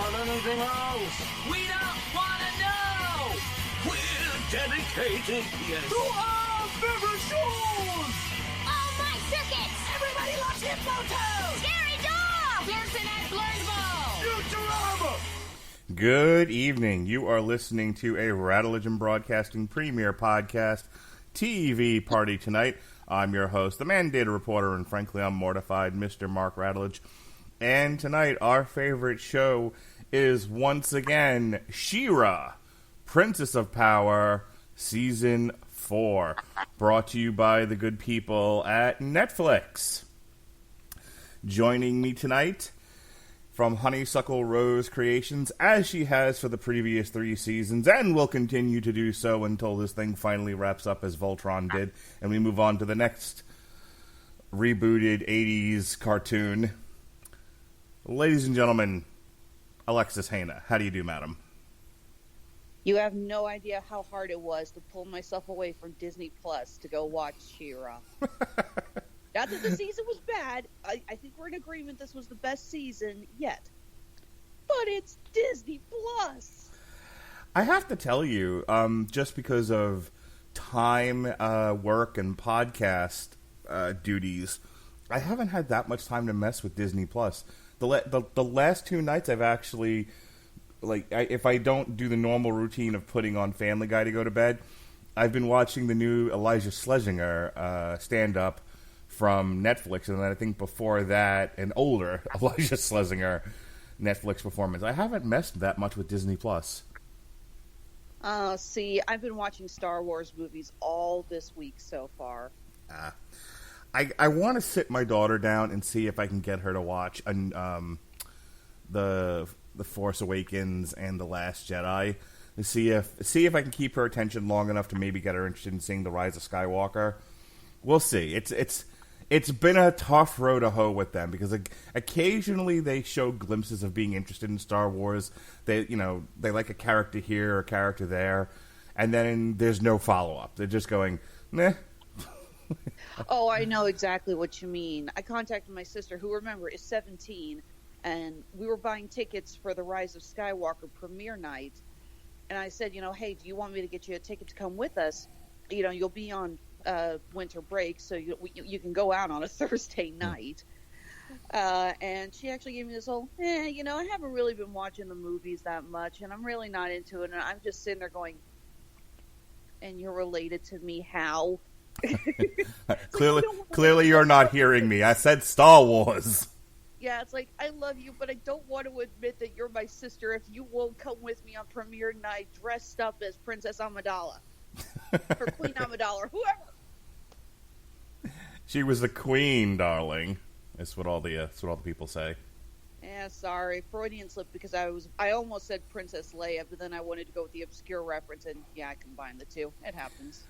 want anything else. We don't want to know. We're dedicated, yes, to our favorite shows. Oh, my circuits. Everybody loves Hippo Scary Dog. Dancing at Blurred Ball. Futurama. Good evening. You are listening to a Radulich Broadcasting premiere podcast TV party tonight. I'm your host, the mandated reporter, and frankly, I'm mortified, Mr. Mark Radulich. And tonight, our favorite show is once again She-Ra, Princess of Power, Season 4, brought to you by the good people at Netflix. Joining me tonight from Honeysuckle Rose Creations, as she has for the previous 3 seasons, and will continue to do so until this thing finally wraps up as Voltron did, and we move on to the next rebooted 80s cartoon. Ladies and gentlemen, Alexis Hejna. How do you do, madam? You have no idea how hard it was to pull myself away from Disney Plus to go watch She-Ra. Not that the season was bad. I think we're in agreement this was the best season yet. But it's Disney Plus. I have to tell you, just because of time, work, and podcast duties, I haven't had that much time to mess with Disney Plus. The last 2 nights I've actually, if I don't do the normal routine of putting on Family Guy to go to bed, I've been watching the new Elijah Schlesinger stand-up from Netflix, and then I think before that, an older Elijah Schlesinger Netflix performance. I haven't messed that much with Disney Plus. See, I've been watching Star Wars movies all this week so far. I want to sit my daughter down and see if I can get her to watch the Force Awakens and The Last Jedi, to see if I can keep her attention long enough to maybe get her interested in seeing The Rise of Skywalker. We'll see. It's been a tough row to hoe with them, because occasionally they show glimpses of being interested in Star Wars. They like a character here or a character there, and then there's no follow-up. They're just going, meh. Oh, I know exactly what you mean. I contacted my sister, who, remember, is 17, and we were buying tickets for the Rise of Skywalker premiere night. And I said, hey, do you want me to get you a ticket to come with us? You'll be on winter break, so you can go out on a Thursday night. And she actually gave me this whole, I haven't really been watching the movies that much, and I'm really not into it. And I'm just sitting there going, and you're related to me, how? Clearly you're not hearing me. I said Star Wars. Yeah, it's like, I love you, but I don't want to admit that you're my sister if you won't come with me on premiere night dressed up as Princess Amidala. Or Queen Amidala, or whoever. She was the queen, darling. That's what all the people say. Yeah, sorry, Freudian slip, because I almost said Princess Leia, but then I wanted to go with the obscure reference, and I combined the two. It happens.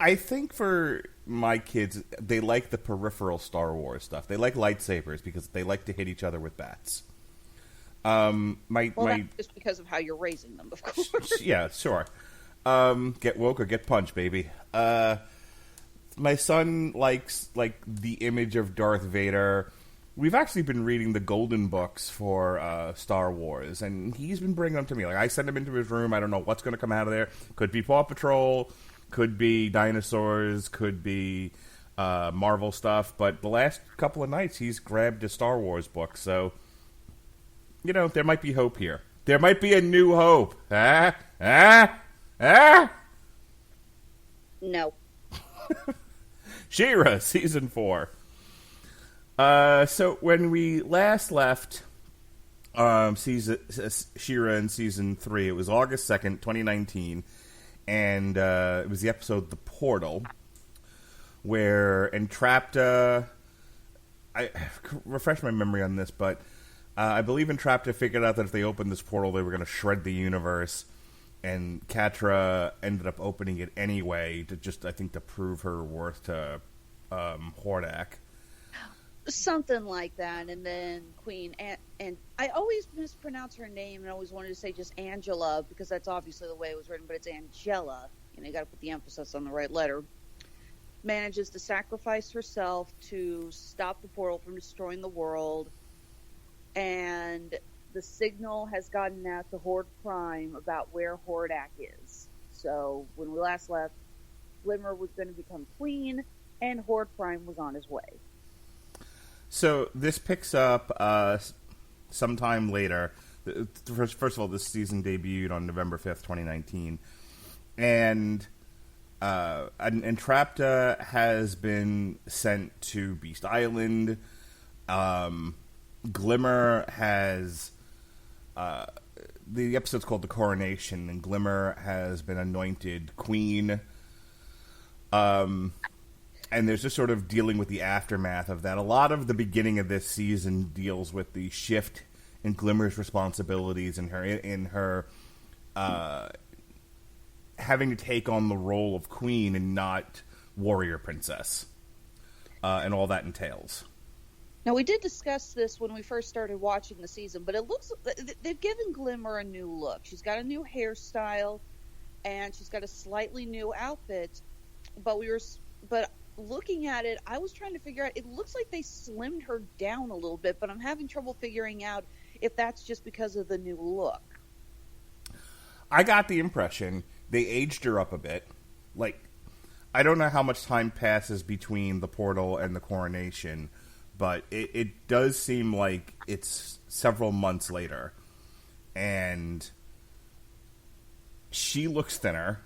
I think for my kids, they like the peripheral Star Wars stuff. They like lightsabers because they like to hit each other with bats. That's just because of how you're raising them, of course. Yeah, sure. Get woke or get punched, baby. My son likes the image of Darth Vader. We've actually been reading the Golden Books for Star Wars, and he's been bringing them to me. I send him into his room. I don't know what's going to come out of there. Could be Paw Patrol, could be dinosaurs, could be Marvel stuff. But the last couple of nights, he's grabbed a Star Wars book. So, there might be hope here. There might be a new hope. No. She-Ra, Season 4. So when we last left She-Ra in Season 3, it was August 2nd, 2019, and it was the episode The Portal, where Entrapta... I refresh my memory on this, but I believe Entrapta figured out that if they opened this portal, they were going to shred the universe, and Catra ended up opening it anyway to prove her worth to Hordak. Something like that. And then Queen, and I always mispronounce her name, and I always wanted to say just Angela, because that's obviously the way it was written, but it's Angela. You got to put the emphasis on the right letter. Manages to sacrifice herself to stop the portal from destroying the world, and the signal has gotten out to Horde Prime about where Hordak is. So when we last left, Glimmer was going to become queen, and Horde Prime was on his way. So this picks up sometime later. First of all, this season debuted on November 5th, 2019. And Entrapta has been sent to Beast Island. Glimmer has... the episode's called The Coronation, and Glimmer has been anointed queen. And there's just sort of dealing with the aftermath of that. A lot of the beginning of this season deals with the shift in Glimmer's responsibilities and her having to take on the role of queen and not warrior princess, and all that entails. Now, we did discuss this when we first started watching the season, but it looks they've given Glimmer a new look. She's got a new hairstyle, and she's got a slightly new outfit. But looking at it, I was trying to figure out, it looks like they slimmed her down a little bit, but I'm having trouble figuring out if that's just because of the new look. I got the impression they aged her up a bit. Like, I don't know how much time passes between the portal and the coronation, but it does seem like it's several months later. And she looks thinner.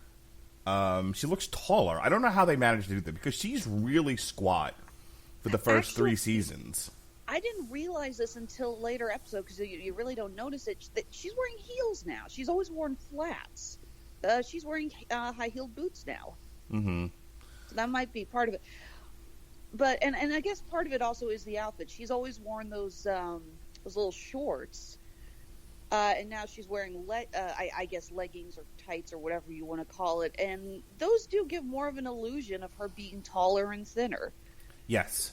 She looks taller. I don't know how they managed to do that, because she's really squat for the first 3 seasons. I didn't realize this until later episode, because you really don't notice it. That she's wearing heels now. She's always worn flats. She's wearing high-heeled boots now. Mm-hmm. So that might be part of it. But and I guess part of it also is the outfit. She's always worn those little shorts. And now she's wearing, I guess, leggings or tights or whatever you want to call it. And those do give more of an illusion of her being taller and thinner. Yes.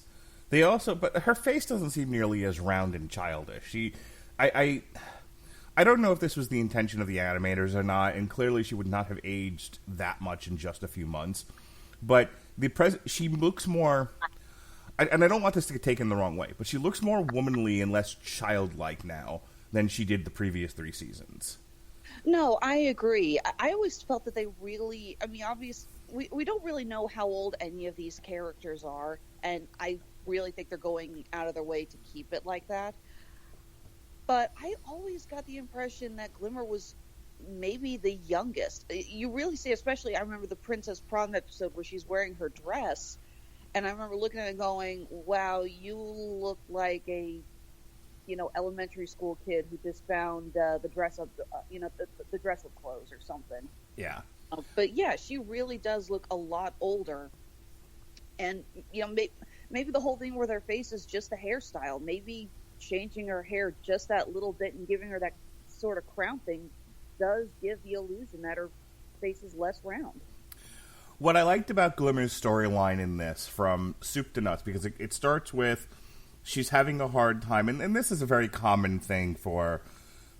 They also, but her face doesn't seem nearly as round and childish. I don't know if this was the intention of the animators or not, and clearly she would not have aged that much in just a few months. But she looks more, and I don't want this to get taken the wrong way, but she looks more womanly and less childlike now than she did the previous 3 seasons. No, I agree. I always felt that they really, I mean, obviously, we don't really know how old any of these characters are, and I really think they're going out of their way to keep it like that. But I always got the impression that Glimmer was maybe the youngest. You really see, especially, I remember the Princess Prom episode where she's wearing her dress, and I remember looking at it going, wow, you look like a elementary school kid who just found the dress up, the dress up clothes or something. Yeah. But yeah, she really does look a lot older. And, maybe the whole thing with her face is just the hairstyle. Maybe changing her hair just that little bit and giving her that sort of crown thing does give the illusion that her face is less round. What I liked about Glimmer's storyline in this, from soup to nuts, because it starts with she's having a hard time, and this is a very common thing for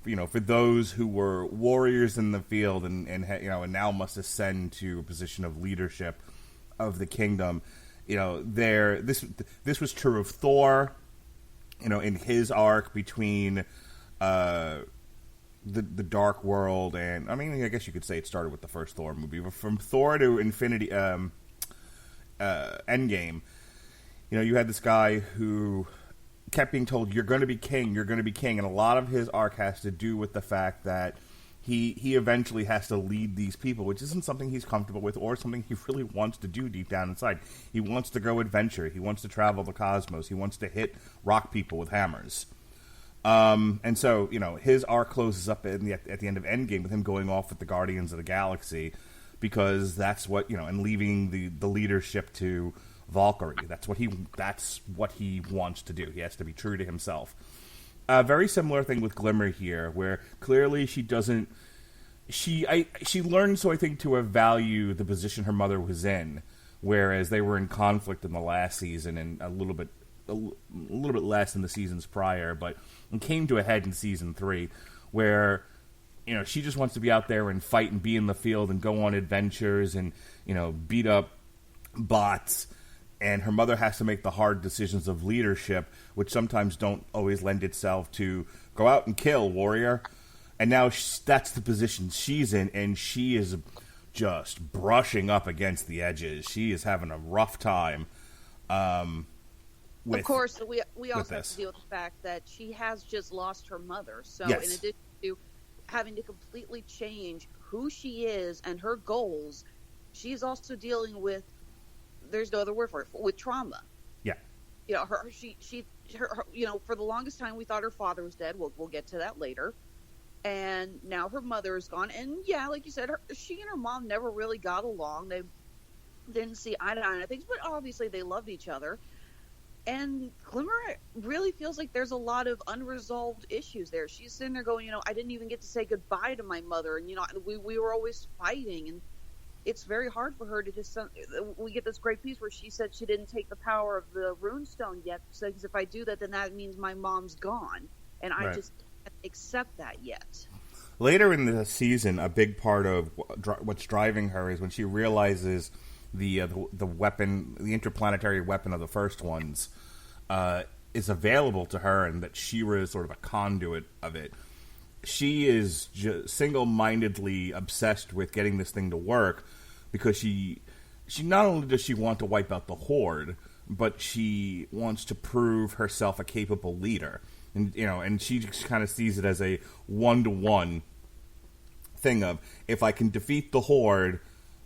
those who were warriors in the field and now must ascend to a position of leadership of the kingdom. This was true of Thor, in his arc between the Dark World and, I mean, I guess you could say it started with the first Thor movie, but from Thor to Infinity Endgame. You had this guy who kept being told, you're going to be king, and a lot of his arc has to do with the fact that he eventually has to lead these people, which isn't something he's comfortable with or something he really wants to do deep down inside. He wants to go adventure. He wants to travel the cosmos. He wants to hit rock people with hammers. And so, his arc closes up at the end of Endgame with him going off with the Guardians of the Galaxy, because that's what, and leaving the leadership to Valkyrie. That's what he wants to do. He has to be true to himself. A very similar thing with Glimmer here, where clearly she doesn't. She learned, so I think, to value the position her mother was in, whereas they were in conflict in the last season and a little bit less in the seasons prior, but it came to a head in season 3, where she just wants to be out there and fight and be in the field and go on adventures and beat up bots. and her mother has to make the hard decisions of leadership, which sometimes don't always lend itself to go out and kill, warrior. And now that's the position she's in, and she is just brushing up against the edges. She is having a rough time. Of course, we also have to deal with the fact that she has just lost her mother. So yes. In addition to having to completely change who she is and her goals, she's also dealing with, there's no other word for it, with trauma. Yeah. You know, her you know, for the longest time we thought her father was dead. We'll get to that later. And now her mother is gone. And yeah, like you said, she and her mom never really got along. They didn't see eye to eye on things, but obviously they loved each other. And Glimmer really feels like there's a lot of unresolved issues there. She's sitting there going, you know, I didn't even get to say goodbye to my mother. And, you know, we were always fighting. And it's very hard for her to just, we get this great piece where she said she didn't take the power of the runestone yet. So if I do that, then that means my mom's gone. And I right. just can't accept that yet. Later in the season, a big part of what's driving her is when she realizes the weapon, the interplanetary weapon of the first ones, is available to her, and that She-Ra is sort of a conduit of it. She is single-mindedly obsessed with getting this thing to work because she not only does she want to wipe out the Horde, but she wants to prove herself a capable leader, and you know, and she just kind of sees it as a one-to-one thing of, if I can defeat the Horde,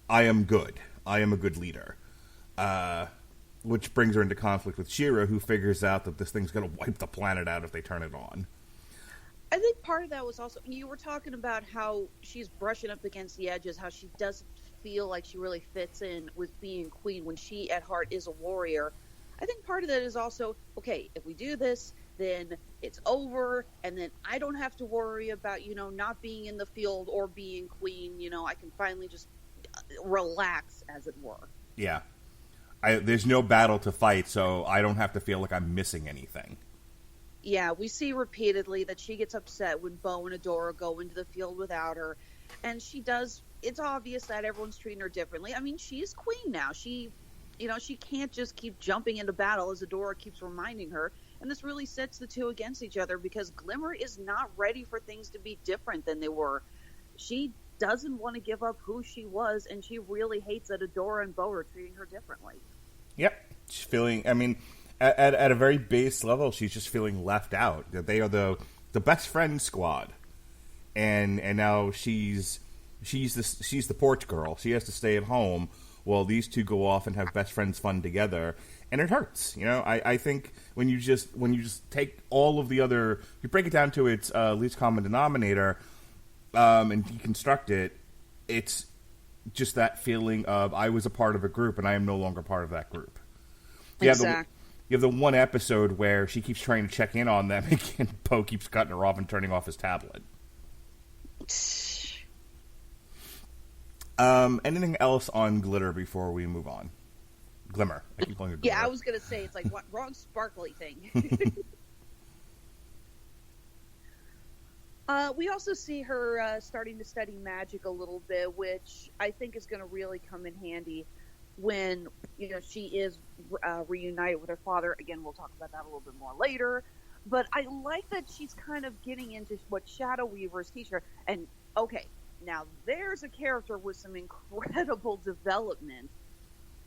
I am good. I am a good leader. Which brings her into conflict with She-Ra, who figures out that this thing's going to wipe the planet out if they turn it on. I think part of that was also, you were talking about how she's brushing up against the edges, how she doesn't feel like she really fits in with being queen when she at heart is a warrior. I think part of that is also, okay, if we do this, then it's over, and then I don't have to worry about, you know, not being in the field or being queen. You know, I can finally just relax, as it were. Yeah. There's no battle to fight, so I don't have to feel like I'm missing anything. Yeah, we see repeatedly that she gets upset when Bo and Adora go into the field without her. And she does, it's obvious that everyone's treating her differently. I mean, she's queen now. She, you know, she can't just keep jumping into battle, as Adora keeps reminding her. And this really sets the two against each other, because Glimmer is not ready for things to be different than they were. She doesn't want to give up who she was, and she really hates that Adora and Bo are treating her differently. Yep. She's feeling, I mean, at a very base level, she's just feeling left out. That they are the best friend squad. And now she's the porch girl. She has to stay at home while these two go off and have best friends fun together. And it hurts. You know, I think when you just take all of the other, you break it down to its least common denominator, and deconstruct it, it's just that feeling of, I was a part of a group and I am no longer part of that group. Exactly. You have the one episode where she keeps trying to check in on them, and Poe keeps cutting her off and turning off his tablet. Anything else on Glitter before we move on? Glimmer. I keep calling it Glimmer. Yeah, I was going to say, it's like, what, wrong sparkly thing. We also see her starting to study magic a little bit, which I think is going to really come in handy when, you know, she is reunited with her father. Again, we'll talk about that a little bit more later. But I like that she's kind of getting into what Shadow Weavers teach her. And, okay, now there's a character with some incredible development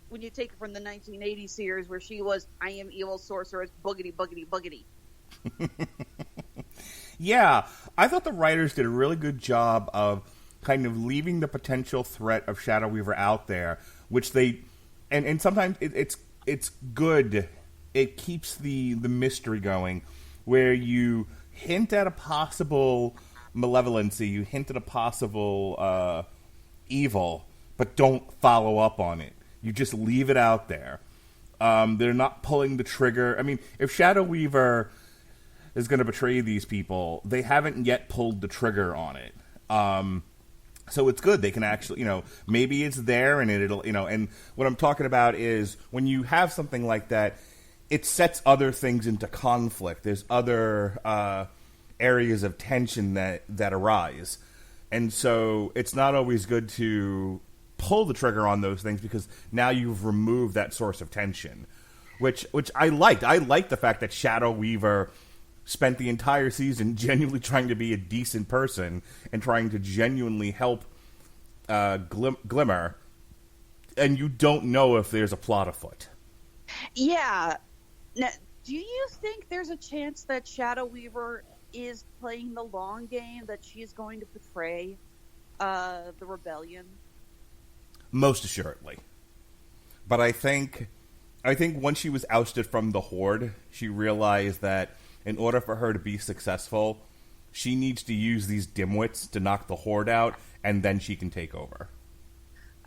when you take it from the 1980 series where she was, I am evil sorceress, boogity, boogity, boogity. Yeah, I thought the writers did a really good job of kind of leaving the potential threat of Shadow Weaver out there, which they, and sometimes it's good. It keeps the mystery going, where you hint at a possible malevolency, you hint at a possible evil, but don't follow up on it. You just leave it out there. They're not pulling the trigger. I mean, if Shadow Weaver is going to betray these people, they haven't yet pulled the trigger on it. So it's good. They can actually, you know, maybe it's there and it'll, you know, and what I'm talking about is when you have something like that, it sets other things into conflict. There's other areas of tension that arise. And so it's not always good to pull the trigger on those things because now you've removed that source of tension, which I liked. I liked the fact that Shadow Weaver spent the entire season genuinely trying to be a decent person and trying to genuinely help Glimmer, and you don't know if there's a plot afoot. Yeah. Now, do you think there's a chance that Shadow Weaver is playing the long game, that she's going to betray the rebellion? Most assuredly. But I think once she was ousted from the Horde, she realized that in order for her to be successful, she needs to use these dimwits to knock the Horde out, and then she can take over.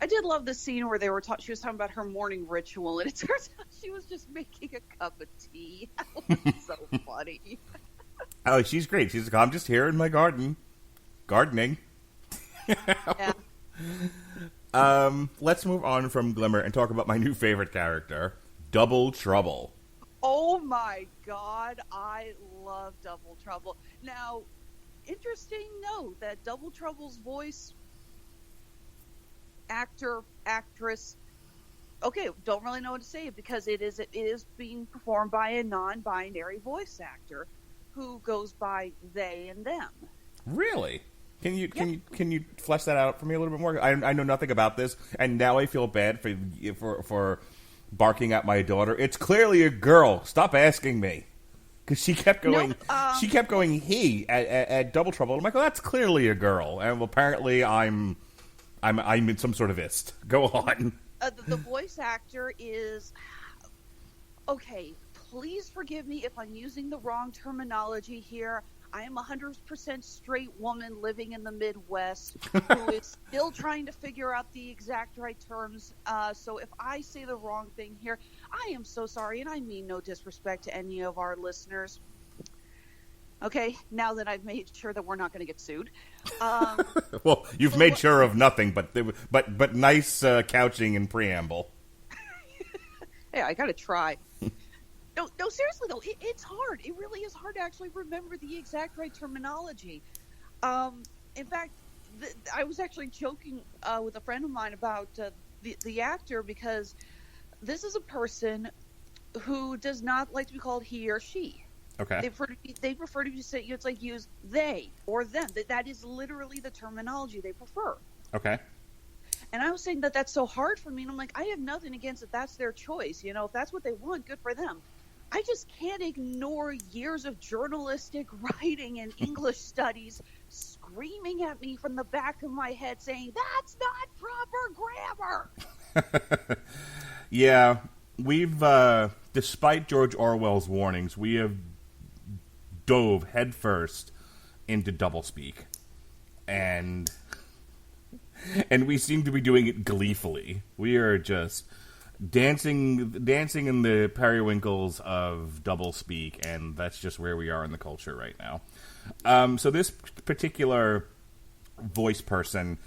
I did love the scene where she was talking about her morning ritual, and it turns out she was just making a cup of tea. That was so funny. Oh, she's great. She's like, I'm just here in my garden. Gardening. Yeah. Let's move on from Glimmer and talk about my new favorite character, Double Trouble. Oh my god, I love Double Trouble. Now, interesting note that Double Trouble's voice actress, okay, don't really know what to say because it is being performed by a non-binary voice actor who goes by they and them. Really? Can you flesh that out for me a little bit more? I know nothing about this, and now I feel bad for barking at my daughter. It's clearly a girl. Stop asking me, because she kept going. She kept going. He at Double Trouble. I'm like, oh, that's clearly a girl, and apparently I'm in some sort of ist. Go on. The voice actor is okay. Please forgive me if I'm using the wrong terminology here. I am a 100% straight woman living in the Midwest who is still trying to figure out the exact right terms. So if I say the wrong thing here, I am so sorry, and I mean no disrespect to any of our listeners. Okay, now that I've made sure that we're not going to get sued. Well, you've made sure of nothing, but nice couching and preamble. Hey, I got to try. No, seriously though, it's hard. It really is hard to actually remember the exact right terminology. In fact, I was actually joking with a friend of mine about the actor because this is a person who does not like to be called he or she. Okay. They prefer to say it's like use they or them. That is literally the terminology they prefer. Okay. And I was saying that that's so hard for me, and I'm like, I have nothing against it. That's their choice. You know, if that's what they want, good for them. I just can't ignore years of journalistic writing and English studies screaming at me from the back of my head saying, that's not proper grammar. Yeah, we've, despite George Orwell's warnings, we have dove headfirst into doublespeak. And we seem to be doing it gleefully. We are just dancing in the periwinkles of doublespeak, and that's just where we are in the culture right now. So this particular voice person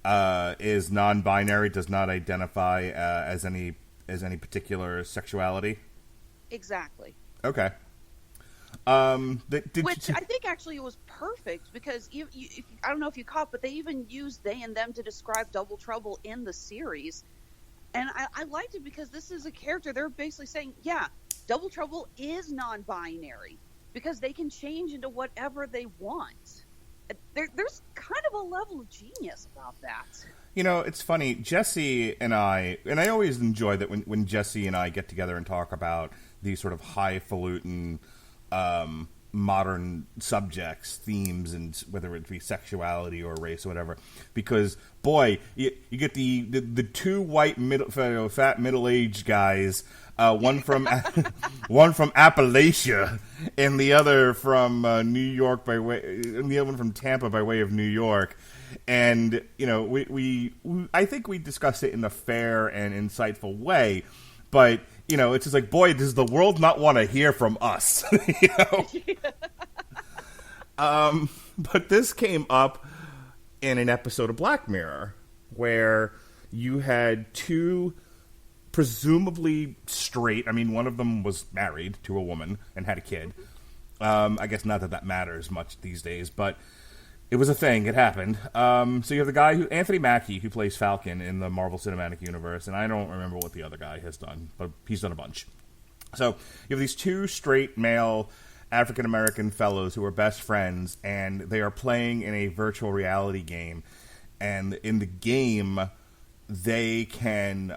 is non-binary, does not identify as any particular sexuality. Exactly. Okay. Which I think actually was perfect because I don't know if you caught, but they even used they and them to describe Double Trouble in the series. And I liked it because this is a character. They're basically saying, yeah, Double Trouble is non-binary because they can change into whatever they want. There's kind of a level of genius about that. You know, it's funny. Jesse and I always enjoy that when Jesse and I get together and talk about these sort of highfalutin modern subjects, themes, and whether it be sexuality or race or whatever. Because, boy, you get the two white fat middle-aged guys, one from Appalachia and the other from New York and the other one from Tampa by way of New York. And, you know, we I think we discussed it in a fair and insightful way, but, you know, it's just like, boy, does the world not want to hear from us, you know? But this came up in an episode of Black Mirror where you had two presumably straight, I mean, one of them was married to a woman and had a kid. I guess not that matters much these days, but It was a thing. It happened. So you have the guy Anthony Mackie, who plays Falcon in the Marvel Cinematic Universe, and I don't remember what the other guy has done, but he's done a bunch. So you have these two straight male African-American fellows who are best friends, and they are playing in a virtual reality game. And in the game, they can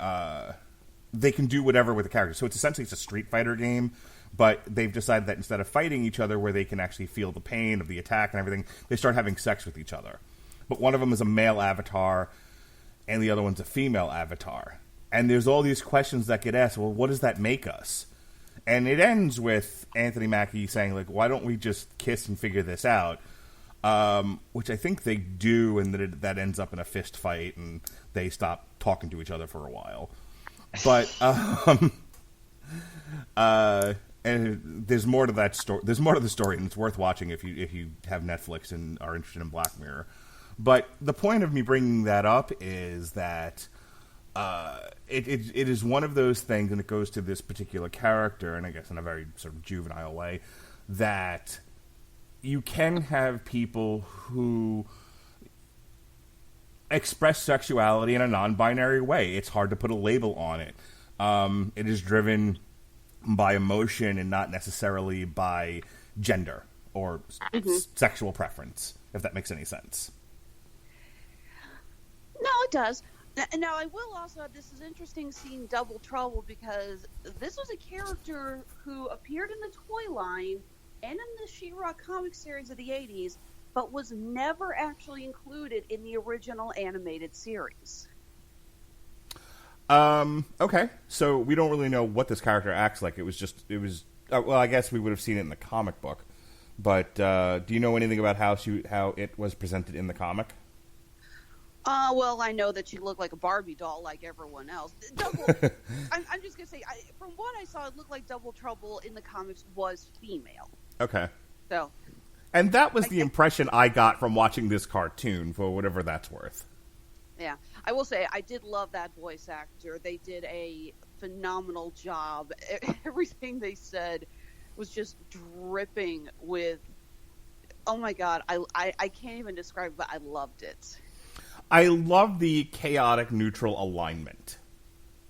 do whatever with the characters. So it's essentially a Street Fighter game, but they've decided that instead of fighting each other where they can actually feel the pain of the attack and everything, they start having sex with each other. But one of them is a male avatar, and the other one's a female avatar. And there's all these questions that get asked, well, what does that make us? And it ends with Anthony Mackie saying, like, why don't we just kiss and figure this out? Which I think they do, and that ends up in a fist fight, and they stop talking to each other for a while. But and there's more to that story. There's more to the story, and it's worth watching if you have Netflix and are interested in Black Mirror. But the point of me bringing that up is that it is one of those things, and it goes to this particular character, and I guess in a very sort of juvenile way, that you can have people who express sexuality in a non-binary way. It's hard to put a label on it. It is driven by emotion and not necessarily by gender or sexual preference, if that makes any sense. No, it does. Now, I will also add, this is interesting seeing Double Trouble, because this was a character who appeared in the toy line and in the She-Ra comic series of the 80s, but was never actually included in the original animated series. Okay, so we don't really know what this character acts like. Well, I guess we would have seen it in the comic book, but do you know anything about how it was presented in the comic? Well, I know that she looked like a Barbie doll like everyone else. I'm just going to say, from what I saw, it looked like Double Trouble in the comics was female. Okay. So, and that was the impression I got from watching this cartoon, for whatever that's worth. Yeah. I will say, I did love that voice actor. They did a phenomenal job. Everything they said was just dripping with, oh my God, I can't even describe it, but I loved it. I love the chaotic neutral alignment.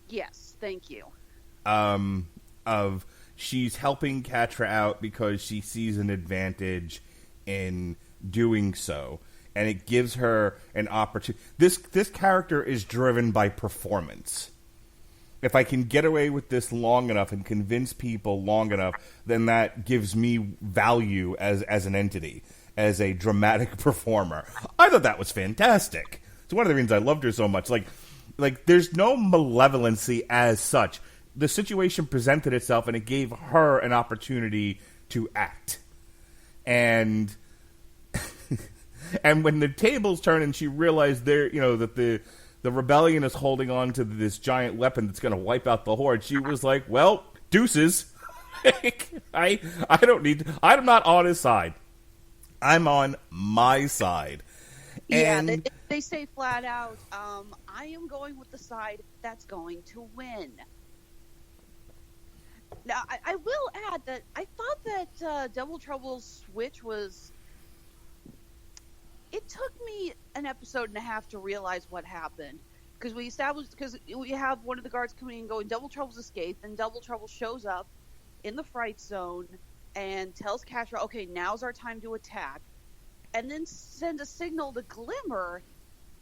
Yes, thank you. Of she's helping Catra out because she sees an advantage in doing so, and it gives her an opportunity. This character is driven by performance. If I can get away with this long enough and convince people long enough, then that gives me value as an entity, as a dramatic performer. I thought that was fantastic. It's one of the reasons I loved her so much. Like there's no malevolency as such. The situation presented itself, and it gave her an opportunity to act. And and when the tables turn and she realized that the rebellion is holding on to this giant weapon that's going to wipe out the Horde, she was like, well, deuces. I'm not on his side. I'm on my side. And yeah, they say flat out, I am going with the side that's going to win. Now, I will add that I thought that Double Trouble's switch was... It took me an episode and a half to realize what happened. Because we have one of the guards coming in and going, Double Trouble's escaped, and Double Trouble shows up in the fright zone and tells Catra, okay, now's our time to attack. And then sends a signal to Glimmer,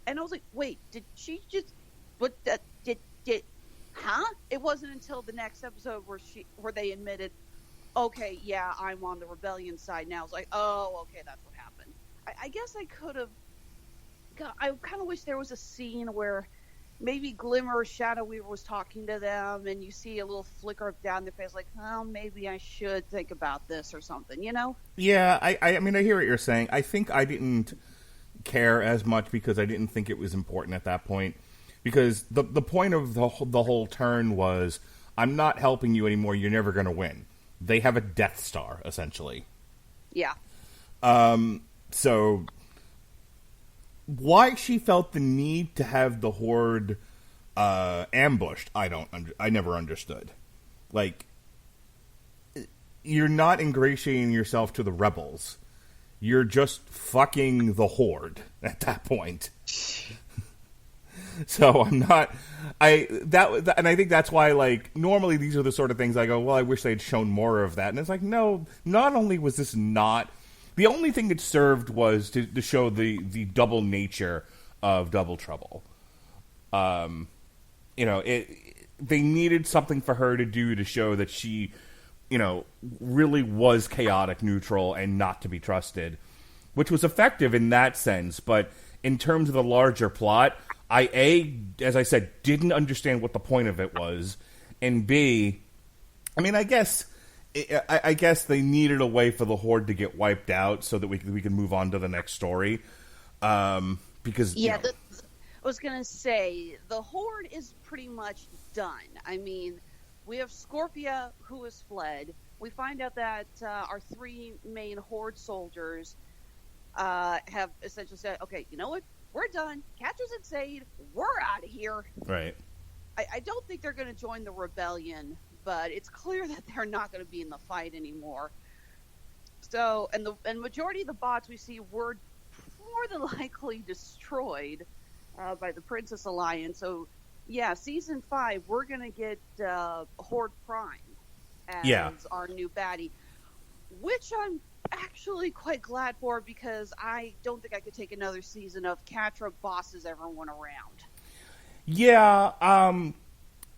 and I was like, wait, did she just... Huh? It wasn't until the next episode where they admitted, okay, yeah, I'm on the rebellion side now. I was like, oh, okay, that's what happened. I guess I could have... I kind of wish there was a scene where maybe Glimmer or Shadow Weaver was talking to them, and you see a little flicker of down their face, like, oh, maybe I should think about this or something, you know? Yeah, I mean, I hear what you're saying. I think I didn't care as much because I didn't think it was important at that point. Because the point of the whole turn was, I'm not helping you anymore, you're never going to win. They have a Death Star, essentially. Yeah. So, why she felt the need to have the Horde ambushed, I never understood. Like, you're not ingratiating yourself to the rebels. you're just fucking the Horde at that point. So and I think that's why, like, normally these are the sort of things I go, well, I wish they'd shown more of that. And it's like, no, not only was this not, the only thing it served was to show the double nature of Double Trouble. They needed something for her to do to show that she, really was chaotic neutral and not to be trusted, which was effective in that sense. But in terms of the larger plot, as I said, didn't understand what the point of it was, and B, I guess they needed a way for the Horde to get wiped out so that we can move on to the next story. Because I was gonna say the Horde is pretty much done. We have Scorpia, who has fled. We find out that our three main Horde soldiers have essentially said, okay, you know what? We're done. Catra's insane. We're out of here. Right. I don't think they're going to join the rebellion, but it's clear that they're not going to be in the fight anymore. So, and the majority of the bots we see were more than likely destroyed by the Princess Alliance. So, yeah, Season 5, we're going to get Horde Prime as our new baddie, which I'm actually quite glad for, because I don't think I could take another season of Catra bosses everyone around. Yeah,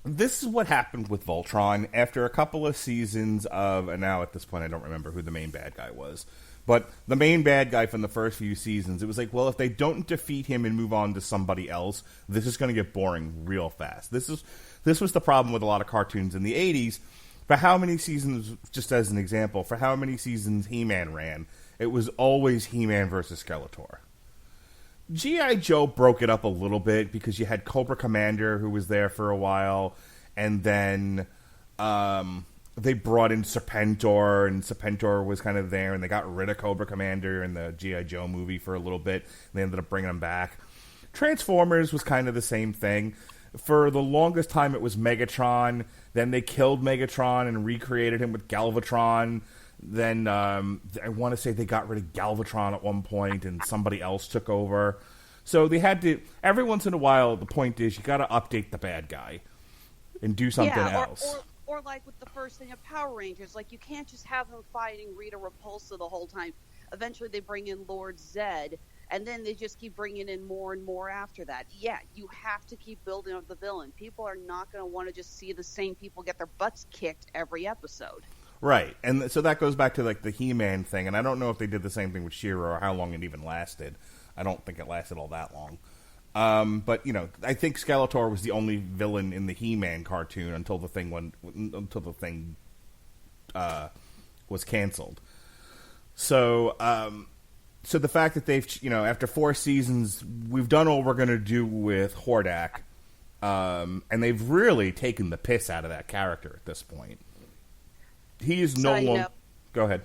this is what happened with Voltron after a couple of seasons of, and now at this point I don't remember who the main bad guy was, but the main bad guy from the first few seasons, it was like, well, if they don't defeat him and move on to somebody else, this is going to get boring real fast. This was the problem with a lot of cartoons in the 80s. For how many seasons, just as an example, for how many seasons He-Man ran, it was always He-Man versus Skeletor. G.I. Joe broke it up a little bit because you had Cobra Commander, who was there for a while, and then they brought in Serpentor, and Serpentor was kind of there, and they got rid of Cobra Commander in the G.I. Joe movie for a little bit, and they ended up bringing him back. Transformers was kind of the same thing. For the longest time, it was Megatron. Then they killed Megatron and recreated him with Galvatron. Then I want to say they got rid of Galvatron at one point, and somebody else took over. So they had to, every once in a while, the point is you got to update the bad guy and do something else. Or like with the first thing of Power Rangers, like you can't just have them fighting Rita Repulsa the whole time. Eventually they bring in Lord Zed, and then they just keep bringing in more and more after that. Yeah, you have to keep building up the villain. People are not going to want to just see the same people get their butts kicked every episode. Right, and so that goes back to like the He-Man thing, and I don't know if they did the same thing with She-Ra or how long it even lasted. I don't think it lasted all that long. But I think Skeletor was the only villain in the He-Man cartoon until the thing was canceled. So the fact that they've, after 4 seasons, we've done all we're going to do with Hordak, and they've really taken the piss out of that character at this point. He is no longer... Go ahead.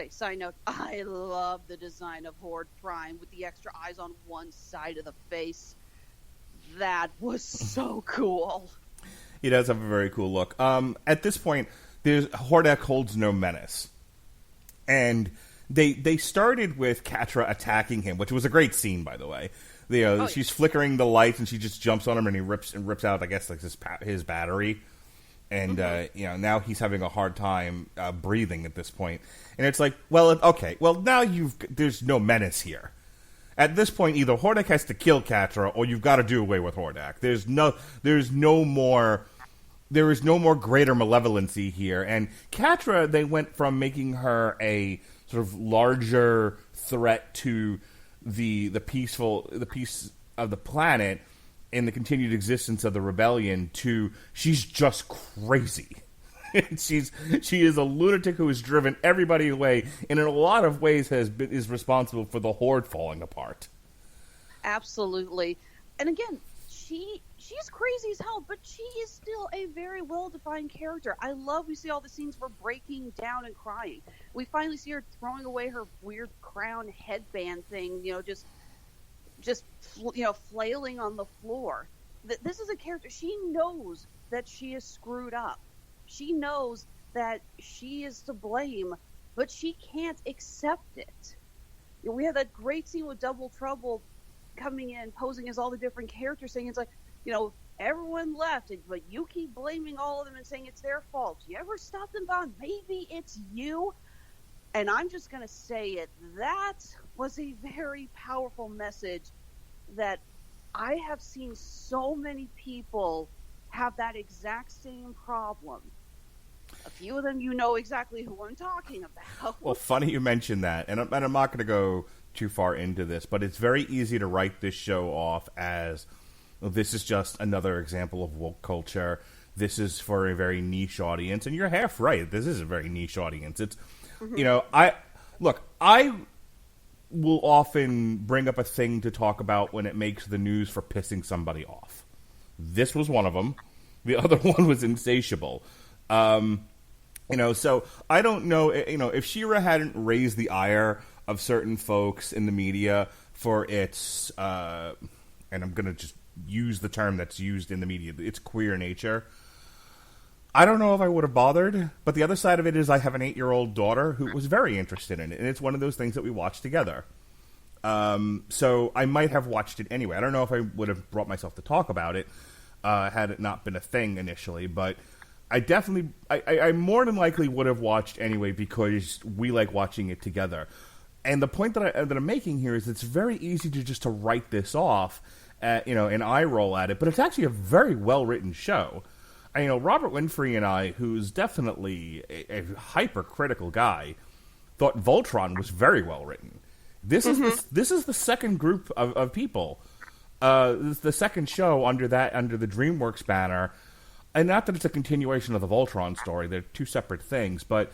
Side note, I love the design of Horde Prime with the extra eyes on one side of the face. That was so cool. He does have a very cool look. At this point, Hordak holds no menace. And they started with Catra attacking him, which was a great scene, by the way. She's flickering the lights, and she just jumps on him, and he rips out, I guess, like his battery. And now he's having a hard time breathing at this point. And it's like, well, okay, well now there's no menace here. At this point, either Hordak has to kill Catra, or you've got to do away with Hordak. There is no more greater malevolency here. And Catra, they went from making her a sort of larger threat to the peace of the planet and the continued existence of the rebellion to she's just crazy. She is a lunatic who has driven everybody away, and in a lot of ways is responsible for the Horde falling apart. Absolutely. And again, she's crazy as hell, but she is still a very well-defined character. I love we see all the scenes for breaking down and crying. We finally see her throwing away her weird crown headband thing, just flailing on the floor. This is a character. She knows that she is screwed up. She knows that she is to blame, but she can't accept it. We had that great scene with Double Trouble coming in, posing as all the different characters, saying it's like, everyone left, but you keep blaming all of them and saying it's their fault. You ever stop them on, maybe it's you? And I'm just going to say it. That was a very powerful message that I have seen so many people have that exact same problem. A few of them, exactly who I'm talking about. Well, funny you mentioned that, and I'm not going to go too far into this, but it's very easy to write this show off as, this is just another example of woke culture. This is for a very niche audience, and you're half right. This is a very niche audience. It's, I will often bring up a thing to talk about when it makes the news for pissing somebody off. This was one of them. The other one was Insatiable. So I don't know, if She-Ra hadn't raised the ire of certain folks in the media for its, and I'm going to just use the term that's used in the media, its queer nature, I don't know if I would have bothered, but the other side of it is I have an 8-year-old daughter who was very interested in it, and it's one of those things that we watch together. So I might have watched it anyway. I don't know if I would have brought myself to talk about it had it not been a thing initially, but I more than likely would have watched anyway because we like watching it together. And the point that I'm making here is it's very easy to write this off, and eye roll at it, but it's actually a very well-written show. Robert Winfrey and I, who's definitely a hypercritical guy, thought Voltron was very well-written. This is the second group of people, the second show under the DreamWorks banner, and not that it's a continuation of the Voltron story, they're two separate things, but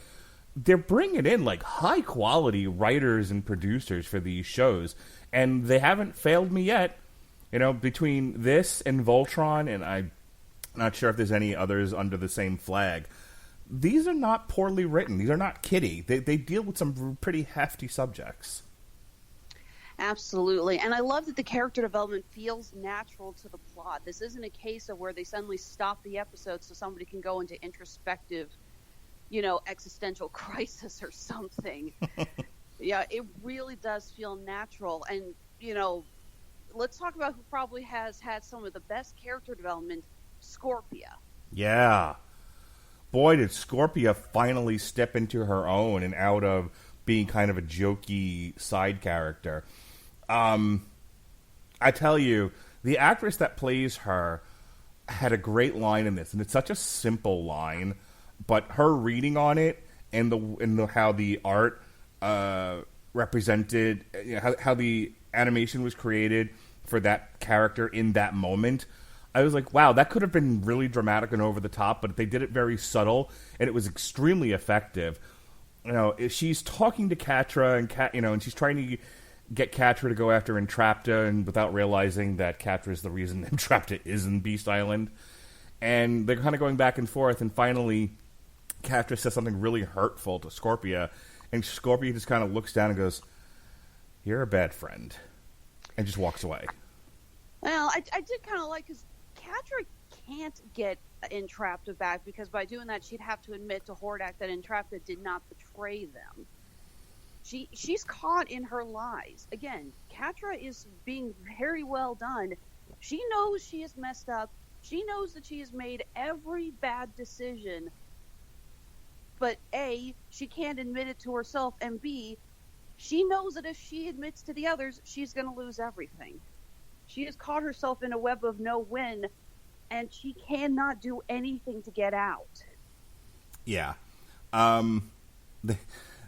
they're bringing in like high-quality writers and producers for these shows, and they haven't failed me yet. Between this and Voltron, and I'm not sure if there's any others under the same flag, these are not poorly written. These are not kiddie. They deal with some pretty hefty subjects. Absolutely. And I love that the character development feels natural to the plot. This isn't a case of where they suddenly stop the episode so somebody can go into introspective, existential crisis or something. Yeah, it really does feel natural. And, let's talk about who probably has had some of the best character development, Scorpia. Yeah. Boy, did Scorpia finally step into her own and out of being kind of a jokey side character. I tell you, the actress that plays her had a great line in this, and it's such a simple line, but her reading on it and how the art represented, how the animation was created for that character in that moment, I was like, wow, that could have been really dramatic and over the top, but they did it very subtle, and it was extremely effective. She's talking to Catra, and she's trying to get Catra to go after Entrapta, and without realizing that Catra is the reason Entrapta is in Beast Island. And they're kind of going back and forth, and finally, Catra says something really hurtful to Scorpia, and Scorpia just kind of looks down and goes, "You're a bad friend," and just walks away. Well, I did kind of like, because Catra can't get Entrapta back, because by doing that, she'd have to admit to Hordak that Entrapta did not betray them. She's caught in her lies. Again, Catra is being very well done. She knows she is messed up. She knows that she has made every bad decision. But A, she can't admit it to herself, and B, she knows that if she admits to the others, she's going to lose everything. She has caught herself in a web of no win, and she cannot do anything to get out. Yeah.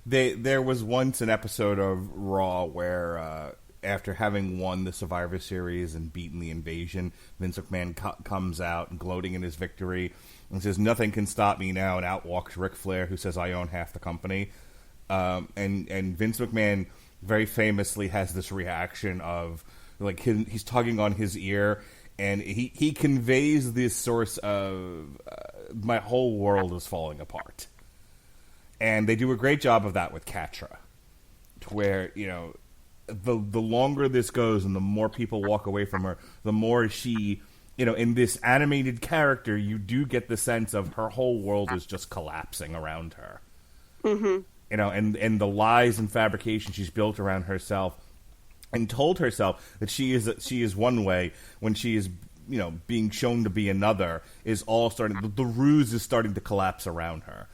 There was once an episode of Raw where, after having won the Survivor Series and beaten the Invasion, Vince McMahon comes out gloating in his victory and says, "Nothing can stop me now," and out walks Ric Flair, who says, "I own half the company." And Vince McMahon very famously has this reaction of, like, he's tugging on his ear, and he conveys this source of, my whole world is falling apart. And they do a great job of that with Catra, to where, the longer this goes and the more people walk away from her, the more she, in this animated character, you do get the sense of her whole world is just collapsing around her. Mm-hmm. and the lies and fabrication she's built around herself, and told herself that she is one way when she is, being shown to be another, is all starting. The ruse is starting to collapse around her.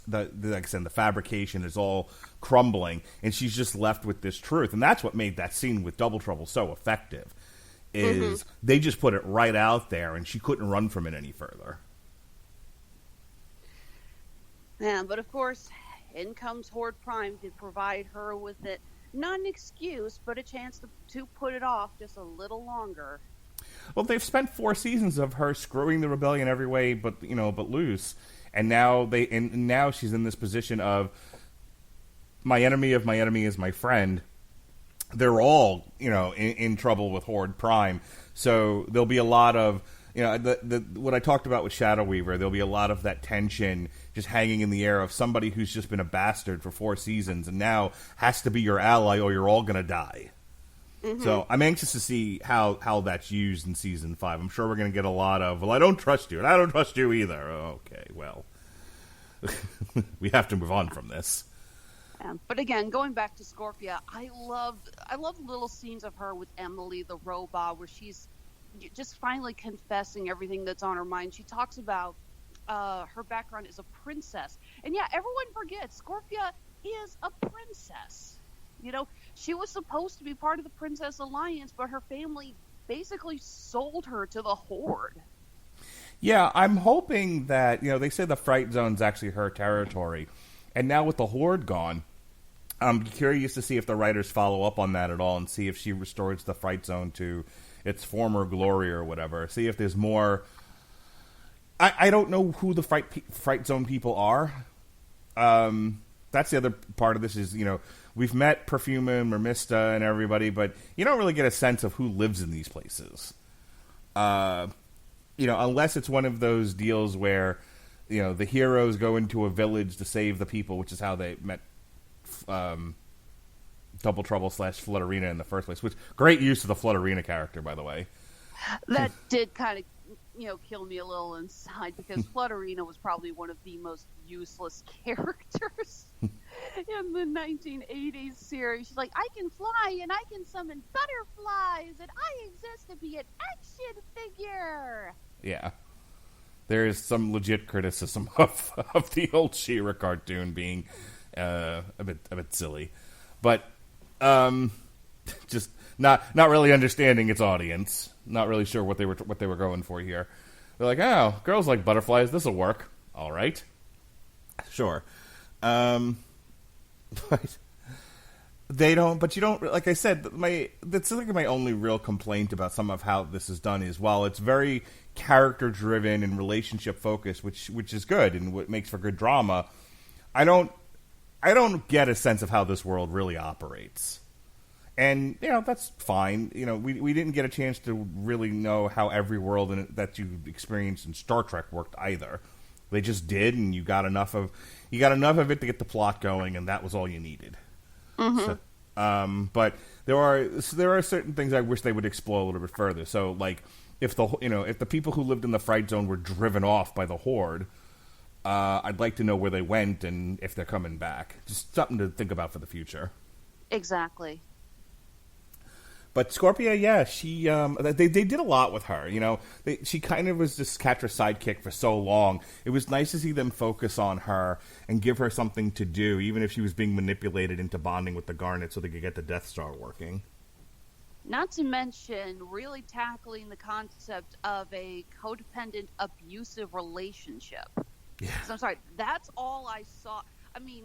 Like I said, the fabrication is all crumbling, and she's just left with this truth. And that's what made that scene with Double Trouble so effective, is they just put it right out there, and she couldn't run from it any further. Yeah, but of course, in comes Horde Prime to provide her with it, not an excuse, but a chance to put it off just a little longer. Well, they've spent 4 seasons of her screwing the rebellion every way but loose. And now now she's in this position of, my enemy is my friend. They're all, in trouble with Horde Prime. So there'll be a lot of, what I talked about with Shadow Weaver, there'll be a lot of that tension just hanging in the air of somebody who's just been a bastard for 4 seasons and now has to be your ally or you're all going to die. So I'm anxious to see how that's used in Season 5. I'm sure we're going to get a lot of, well, I don't trust you, and I don't trust you either. Okay, well, we have to move on from this. But again, going back to Scorpia, I love little scenes of her with Emily, the robot, where she's just finally confessing everything that's on her mind. She talks about her background as a princess. And yeah, everyone forgets, Scorpia is a princess. She was supposed to be part of the Princess Alliance, but her family basically sold her to the Horde. Yeah, I'm hoping that, they say the Fright Zone's actually her territory. And now with the Horde gone, I'm curious to see if the writers follow up on that at all and see if she restores the Fright Zone to its former glory or whatever. See if there's more. I don't know who the Fright Zone people are. That's the other part of this is, we've met Perfuma and Mermista and everybody, but you don't really get a sense of who lives in these places. Unless it's one of those deals where, the heroes go into a village to save the people, which is how they met Double Trouble / Flutterina in the first place. Which, great use of the Flutterina character, by the way. That did kind of, kill me a little inside, because Flutterina was probably one of the most useless characters in the 1980s series. She's like, I can fly and I can summon butterflies and I exist to be an action figure. Yeah. There is some legit criticism of the old She-Ra cartoon being a bit silly. But just not really understanding its audience. Not really sure what they were going for here. They're like, oh, girls like butterflies. This will work. All right, sure. But they don't. But you don't. Like I said, that's like my only real complaint about some of how this is done is, while it's very character driven and relationship focused, which is good and what makes for good drama. I don't get a sense of how this world really operates. And, that's fine. We didn't get a chance to really know how every world that you experienced in Star Trek worked either. They just did, and you got enough of it to get the plot going, and that was all you needed. So, but there are certain things I wish they would explore a little bit further. So, like, if the people who lived in the Fright Zone were driven off by the Horde, I'd like to know where they went and if they're coming back. Just something to think about for the future. Exactly. But Scorpia, yeah, she they did a lot with her. She kind of was this Catra sidekick for so long. It was nice to see them focus on her and give her something to do, even if she was being manipulated into bonding with the Garnet so they could get the Death Star working. Not to mention really tackling the concept of a codependent, abusive relationship. Yeah. So I'm sorry, that's all I saw. I mean,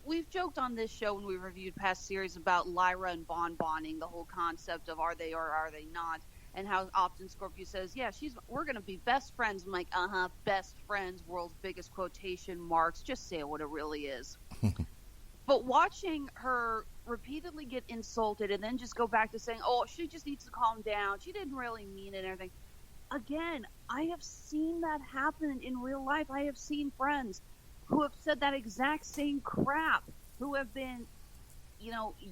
we've joked on this show when we reviewed past series about Lyra and Bon bonding, the whole concept of are they or are they not, and how often Scorpio says, yeah, we're going to be best friends. I'm like, best friends, world's biggest quotation marks. Just say what it really is. But watching her repeatedly get insulted and then just go back to saying, oh, she just needs to calm down. She didn't really mean it and everything. Again, I have seen that happen in real life. I have seen friends who have said that exact same crap, who have been,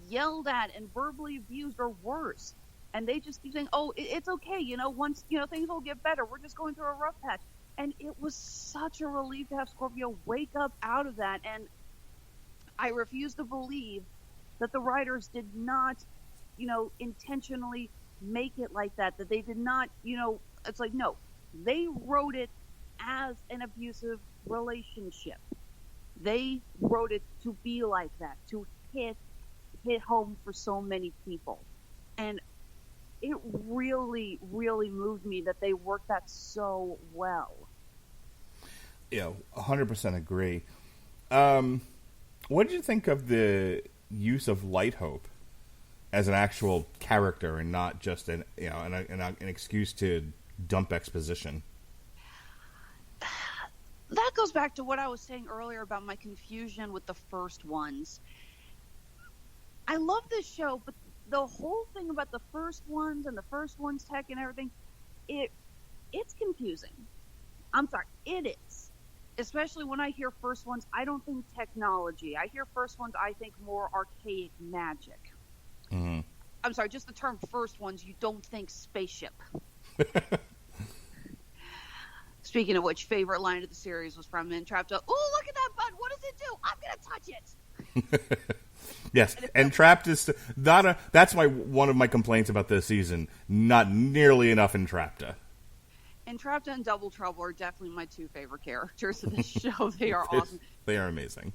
yelled at and verbally abused or worse. And they just keep saying, oh, it's okay. Once, things will get better. We're just going through a rough patch. And it was such a relief to have Scorpio wake up out of that. And I refuse to believe that the writers did not, intentionally make it like that, that they did not, it's like, no, they wrote it as an abusive relationship. They wrote it to be like that, to hit home for so many people. And it really, really moved me that they worked that so well. 100% agree. What did you think of the use of Light Hope as an actual character and not just an excuse to dump exposition? That goes back to what I was saying earlier about my confusion with the first ones. I love this show, but the whole thing about the first ones and the first ones tech and everything, it's confusing. I'm sorry, it is. Especially when I hear first ones, I don't think technology. I hear first ones, I think more archaic magic. Mm-hmm. I'm sorry, just the term first ones, you don't think spaceship. Speaking of which, favorite line of the series was from Entrapta. Oh, look at that bud. What does it do? I'm going to touch it. Yes, Entrapped is not that's one of my complaints about this season. Not nearly enough Entrapta. Entrapta and Double Trouble are definitely my two favorite characters in this show. They are awesome. They are amazing.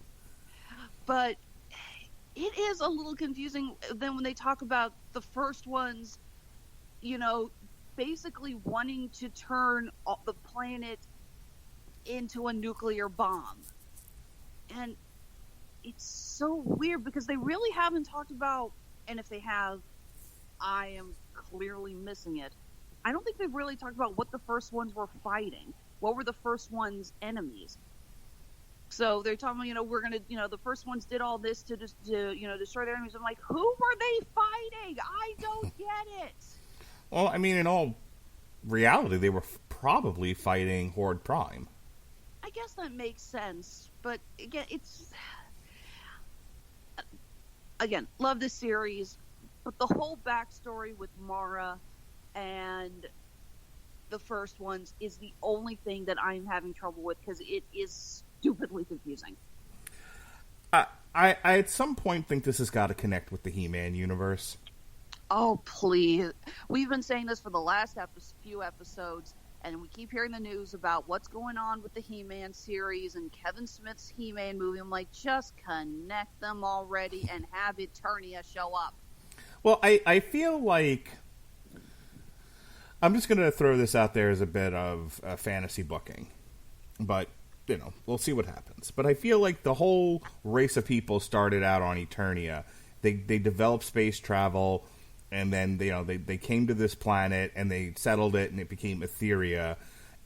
But it is a little confusing then when they talk about the first ones, basically wanting to turn the planet into a nuclear bomb. And it's so weird because they really haven't talked about, and if they have, I am clearly missing it. I don't think they've really talked about what the first ones were fighting. What were the first ones' enemies? So they're talking about, we're going to, the first ones did all this to destroy their enemies. I'm like, who were they fighting? I don't get it. Well, I mean, in all reality, they were probably fighting Horde Prime. I guess that makes sense. But again, love this series. But the whole backstory with Mara and the first ones is the only thing that I'm having trouble with because it is stupidly confusing. I at some point think this has got to connect with the He-Man universe. Oh, please. We've been saying this for the last few episodes, and we keep hearing the news about what's going on with the He-Man series and Kevin Smith's He-Man movie. I'm like, just connect them already and have Eternia show up. Well, I feel like I'm just going to throw this out there as a bit of fantasy booking, but we'll see what happens. But I feel like the whole race of people started out on Eternia. They developed space travel, and then they came to this planet and they settled it, and it became Etheria.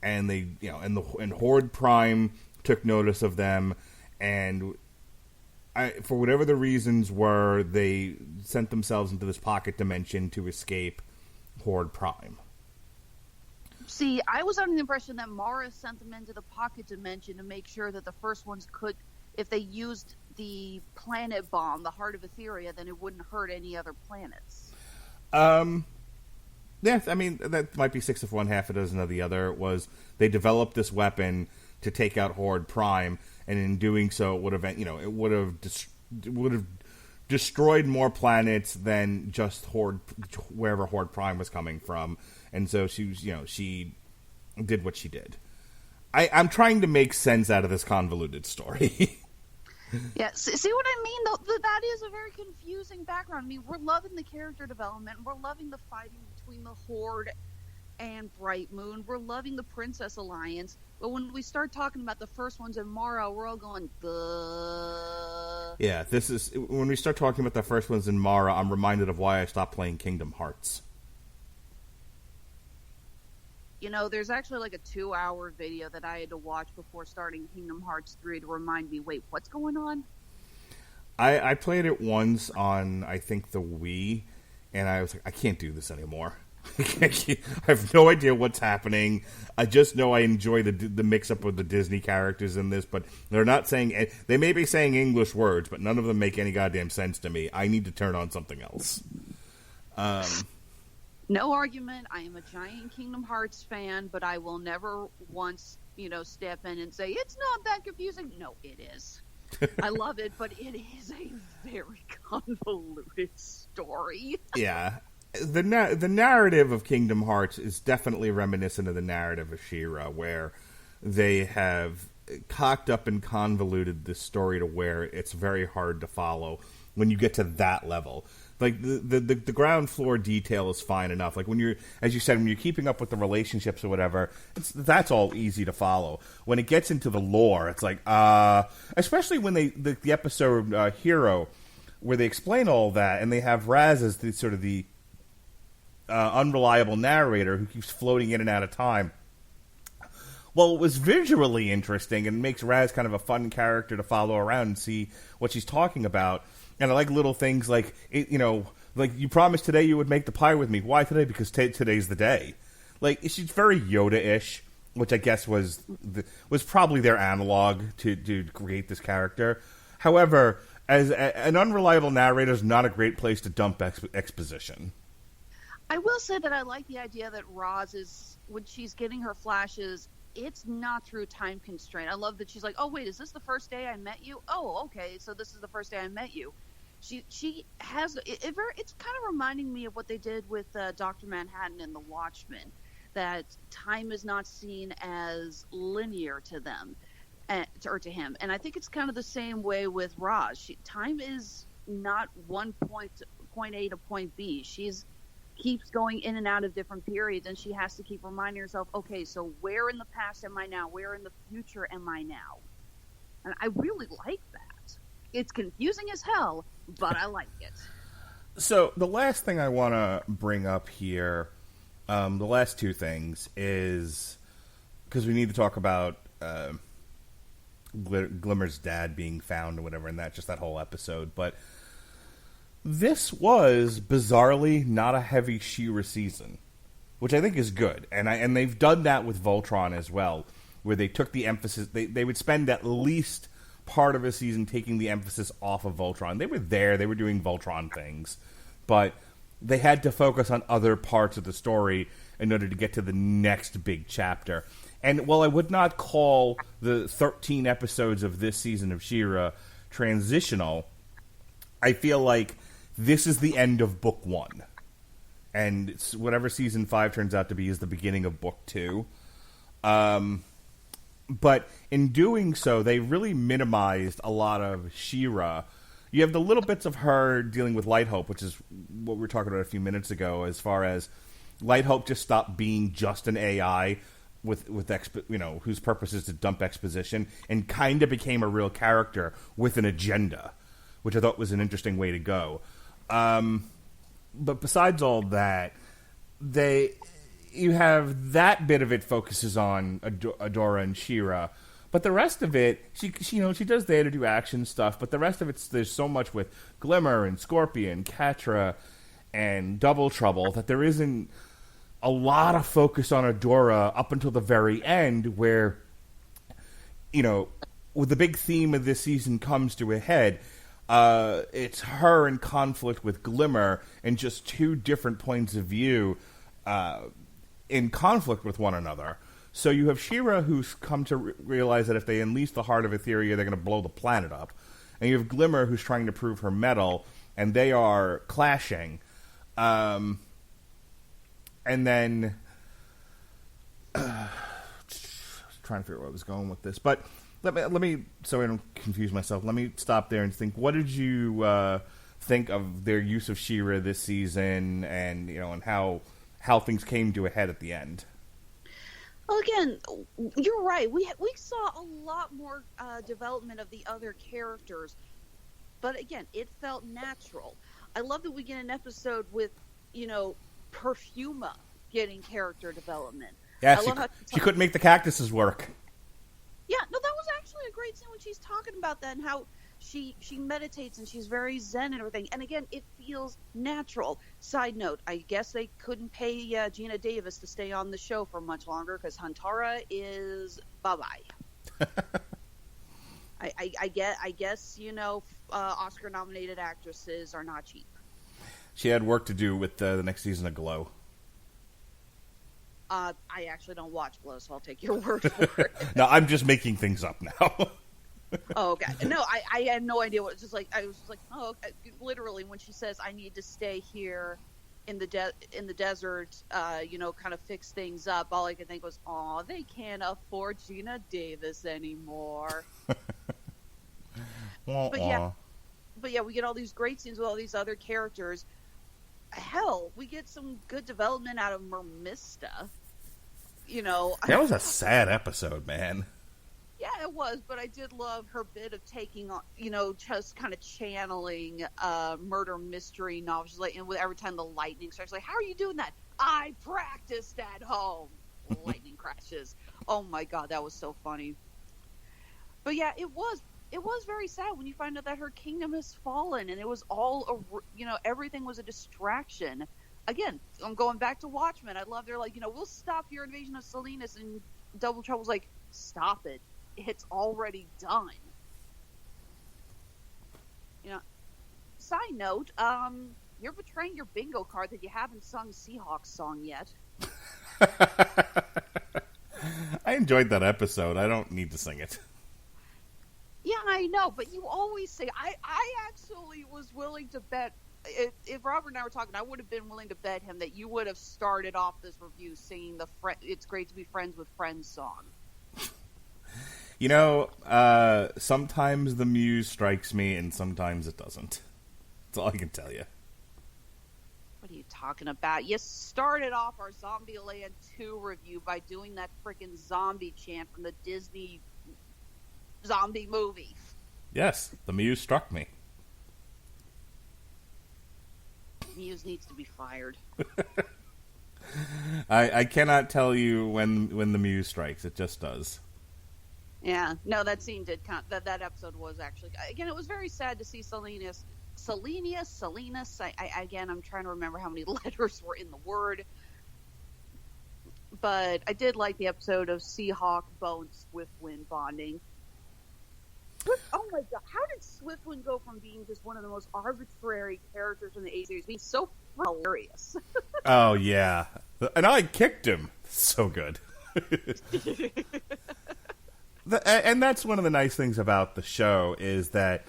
And they and Horde Prime took notice of them, and for whatever the reasons were, they sent themselves into this pocket dimension to escape Horde Prime. See, I was under the impression that Mara sent them into the pocket dimension to make sure that the first ones could, if they used the planet bomb, the heart of Etheria, then it wouldn't hurt any other planets. Yeah, I mean, that might be six of one, half a dozen of the other. It was they developed this weapon to take out Horde Prime, and in doing so, it would have destroyed more planets than just wherever Horde Prime was coming from. And so she did what she did. I'm trying to make sense out of this convoluted story. Yeah, see what I mean? Though that is a very confusing background. I mean, we're loving the character development. We're loving the fighting between the Horde and Bright Moon. We're loving the Princess Alliance. But when we start talking about the first ones in Mara, we're all going, duh. Yeah, when we start talking about the first ones in Mara, I'm reminded of why I stopped playing Kingdom Hearts. There's actually like a 2-hour video that I had to watch before starting Kingdom Hearts 3 to remind me, wait, what's going on? I played it once on, I think, the Wii, and I was like, I can't do this anymore. I have no idea what's happening. I just know I enjoy the mix-up of the Disney characters in this, but they're not saying... They may be saying English words, but none of them make any goddamn sense to me. I need to turn on something else. No argument. I am a giant Kingdom Hearts fan, but I will never once step in and say, it's not that confusing. No, it is. I love it, but it is a very convoluted story. Yeah. The narrative of Kingdom Hearts is definitely reminiscent of the narrative of She-Ra, where they have cocked up and convoluted this story to where it's very hard to follow when you get to that level. Like, the ground floor detail is fine enough. Like, when you're, as you said, when you're keeping up with the relationships or whatever, that's all easy to follow. When it gets into the lore, it's like, especially when the episode Hero, where they explain all that, and they have Raz as the unreliable narrator who keeps floating in and out of time. Well, it was visually interesting and makes Raz kind of a fun character to follow around and see what she's talking about. And I like little things like, like you promised today you would make the pie with me. Why today? Because today's the day. Like, she's very Yoda-ish, which I guess was probably their analog to create this character. However, as an unreliable narrator is not a great place to dump exposition. I will say that I like the idea that Roz is, when she's getting her flashes, it's not through time constraint. I love that she's like, oh, wait, is this the first day I met you? Oh, okay, so this is the first day I met you. She has, it's kind of reminding me of what they did with Dr. Manhattan and the Watchmen, that time is not seen as linear to them, or to him. And I think it's kind of the same way with Roz. Time is not point A to point B. Keeps going in and out of different periods, and she has to keep reminding herself, okay, so where in the past am I now? Where in the future am I now? And I really like that. It's confusing as hell, but I like it. So the last thing I want to bring up here, the last two things, is because we need to talk about Glimmer's dad being found or whatever, and that whole episode, but this was bizarrely not a heavy She-Ra season, which I think is good, and they've done that with Voltron as well, where they took the emphasis. They would spend at least part of a season taking the emphasis off of Voltron. They were there, they were doing Voltron things, but they had to focus on other parts of the story in order to get to the next big chapter. And while I would not call the 13 episodes of this season of She-Ra transitional, I feel like this is the end of Book 1. And whatever Season 5 turns out to be is the beginning of Book 2. But in doing so, they really minimized a lot of She-Ra. You have the little bits of her dealing with Light Hope, which is what we were talking about a few minutes ago, as far as Light Hope just stopped being just an AI with whose purpose is to dump exposition, and kind of became a real character with an agenda, which I thought was an interesting way to go. But besides all that, you have that bit of it focuses on Adora and She-Ra, but the rest of it, she does there to do action stuff, but the rest of it, there's so much with Glimmer and Scorpion, Catra, and Double Trouble that there isn't a lot of focus on Adora up until the very end, where, with the big theme of this season comes to a head. It's her in conflict with Glimmer, and just two different points of view in conflict with one another. So you have She-Ra, who's come to realize that if they unleash the heart of Etheria, they're going to blow the planet up. And you have Glimmer, who's trying to prove her mettle, and they are clashing. And then trying to figure out where I was going with this, but let me so I don't confuse myself. Let me stop there and think. What did you think of their use of She-Ra this season, and and how things came to a head at the end? Well, again, you're right. We saw a lot more development of the other characters, but again, it felt natural. I love that we get an episode with Perfuma getting character development. Yeah, she couldn't make the cactuses work. Yeah, no, that was actually a great scene when she's talking about that and how she meditates and she's very zen and everything. And again, it feels natural. Side note, I guess they couldn't pay Gina Davis to stay on the show for much longer because Huntara is bye-bye. I guess Oscar-nominated actresses are not cheap. She had work to do with the next season of Glow. I actually don't watch Glow, so I'll take your word for it. No, I'm just making things up now. Oh, okay. No, I had no idea what. It's just like I was just like, oh, okay. Literally when she says I need to stay here in the desert, kind of fix things up. All I could think was, oh, they can't afford Gina Davis anymore. But yeah, we get all these great scenes with all these other characters. Hell, we get some good development out of Mermista. That was a sad episode, man. Yeah, it was, but I did love her bit of taking on, just kind of channeling murder mystery novels. Like, and with every time the lightning strikes, like, how are you doing that? I practiced at home. Lightning crashes. Oh my god, that was so funny. But yeah, it was very sad when you find out that her kingdom has fallen, and it was all, everything was a distraction. Again, I'm going back to Watchmen. I love they're like, we'll stop your invasion of Salinas, and Double Trouble's like, stop it. It's already done. Side note, you're betraying your bingo card that you haven't sung Seahawks song yet. I enjoyed that episode. I don't need to sing it. Yeah, I know, but you always say, I actually was willing to bet, if Robert and I were talking, I would have been willing to bet him that you would have started off this review singing the It's Great to Be Friends with Friends song. Sometimes the muse strikes me, and sometimes it doesn't. That's all I can tell you. What are you talking about? You started off our Zombieland 2 review by doing that freaking zombie chant from the Disney zombie movie. Yes, the muse struck me. Muse needs to be fired. I cannot tell you when the muse strikes. It just does. Yeah, no, that scene did that episode was actually, again, it was very sad to see Salinas. Again, I'm trying to remember how many letters were in the word. But I did like the episode of Seahawk, Bone, Swiftwind bonding. Oh my god, how did Swiftwind go from being just one of the most arbitrary characters in the A series being so hilarious? Oh yeah, and I kicked him. So good. And that's one of the nice things about the show is that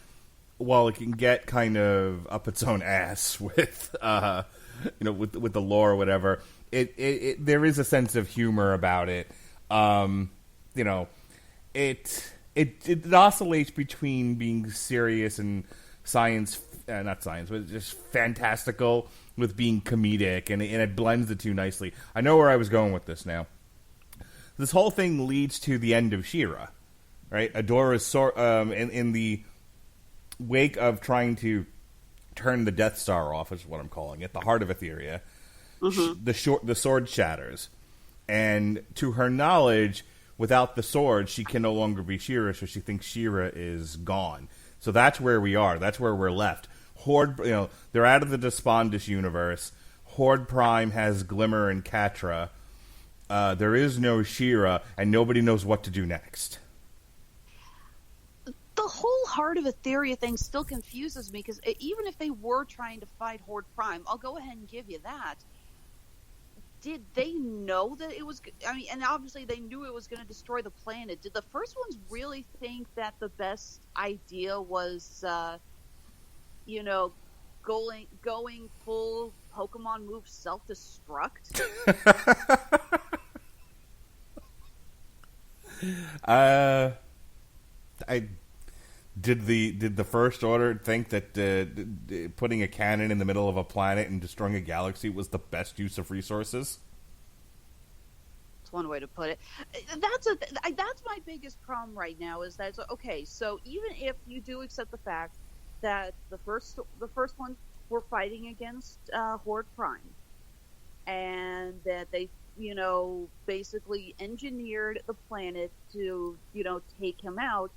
while it can get kind of up its own ass with with the lore or whatever, it there is a sense of humor about it. It oscillates between being serious and not science, but just fantastical with being comedic, and it blends the two nicely. I know where I was going with this now. This whole thing leads to the end of She-Ra, right? Adora's in the wake of trying to turn the Death Star off, is what I'm calling it, the heart of Etheria. Mm-hmm. The sword shatters, and to her knowledge, without the sword, she can no longer be She-Ra, so she thinks She-Ra is gone. So that's where we are. That's where we're left. Horde, they're out of the Despondus universe. Horde Prime has Glimmer and Catra. There is no She-Ra, and nobody knows what to do next. The whole Heart of Etheria thing still confuses me, because even if they were trying to fight Horde Prime, I'll go ahead and give you that. Did they know that it was... and obviously they knew it was going to destroy the planet. Did the first ones really think that the best idea was, going full Pokemon move self-destruct? Did the First Order think that putting a cannon in the middle of a planet and destroying a galaxy was the best use of resources? That's one way to put it. That's my biggest problem right now. Is that okay? So even if you do accept the fact that the first ones were fighting against Horde Prime, and that they basically engineered the planet to take him out.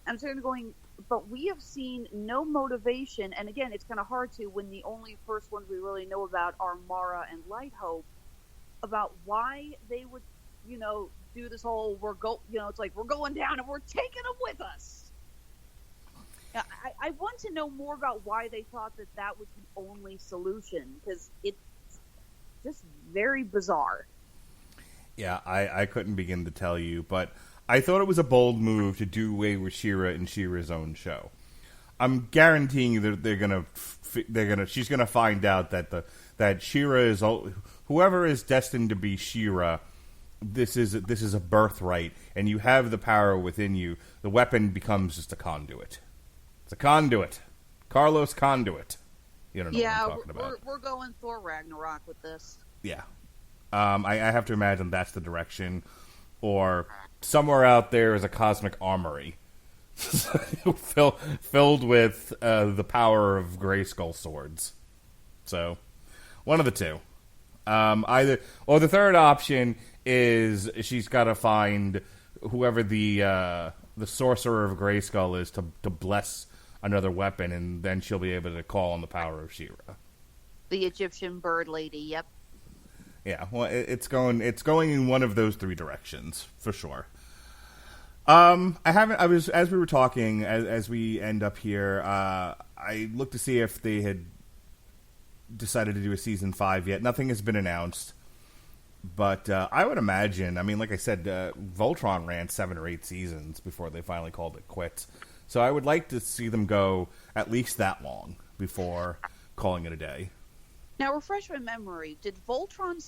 I'm sort of going, but we have seen no motivation, and again, it's kind of hard to when the only first ones we really know about are Mara and Light Hope, about why they would, do this whole it's like we're going down and we're taking them with us. I want to know more about why they thought that was the only solution, because it's just very bizarre. Yeah, I couldn't begin to tell you, but I thought it was a bold move to do away with She-Ra in She-Ra's own show. I'm guaranteeing you that she's gonna find out that She-Ra is whoever is destined to be She-Ra. This is a birthright, and you have the power within you. The weapon becomes just a conduit. It's a conduit, Carlos Conduit. You don't know what I'm talking about. We're going Thor Ragnarok with this. Yeah. I have to imagine that's the direction. Or somewhere out there is a cosmic armory filled with the power of Grayskull swords. So, one of the two. Or the third option is she's got to find whoever the sorcerer of Grayskull is to bless another weapon, and then she'll be able to call on the power of She-Ra. The Egyptian bird lady, yep. Yeah, well, it's going in one of those three directions for sure. As we were talking, as we end up here, I looked to see if they had decided to do a season 5 yet. Nothing has been announced, but I would imagine. I mean, like I said, Voltron ran 7 or 8 seasons before they finally called it quits. So I would like to see them go at least that long before calling it a day. Now, refresh my memory. Did the Voltron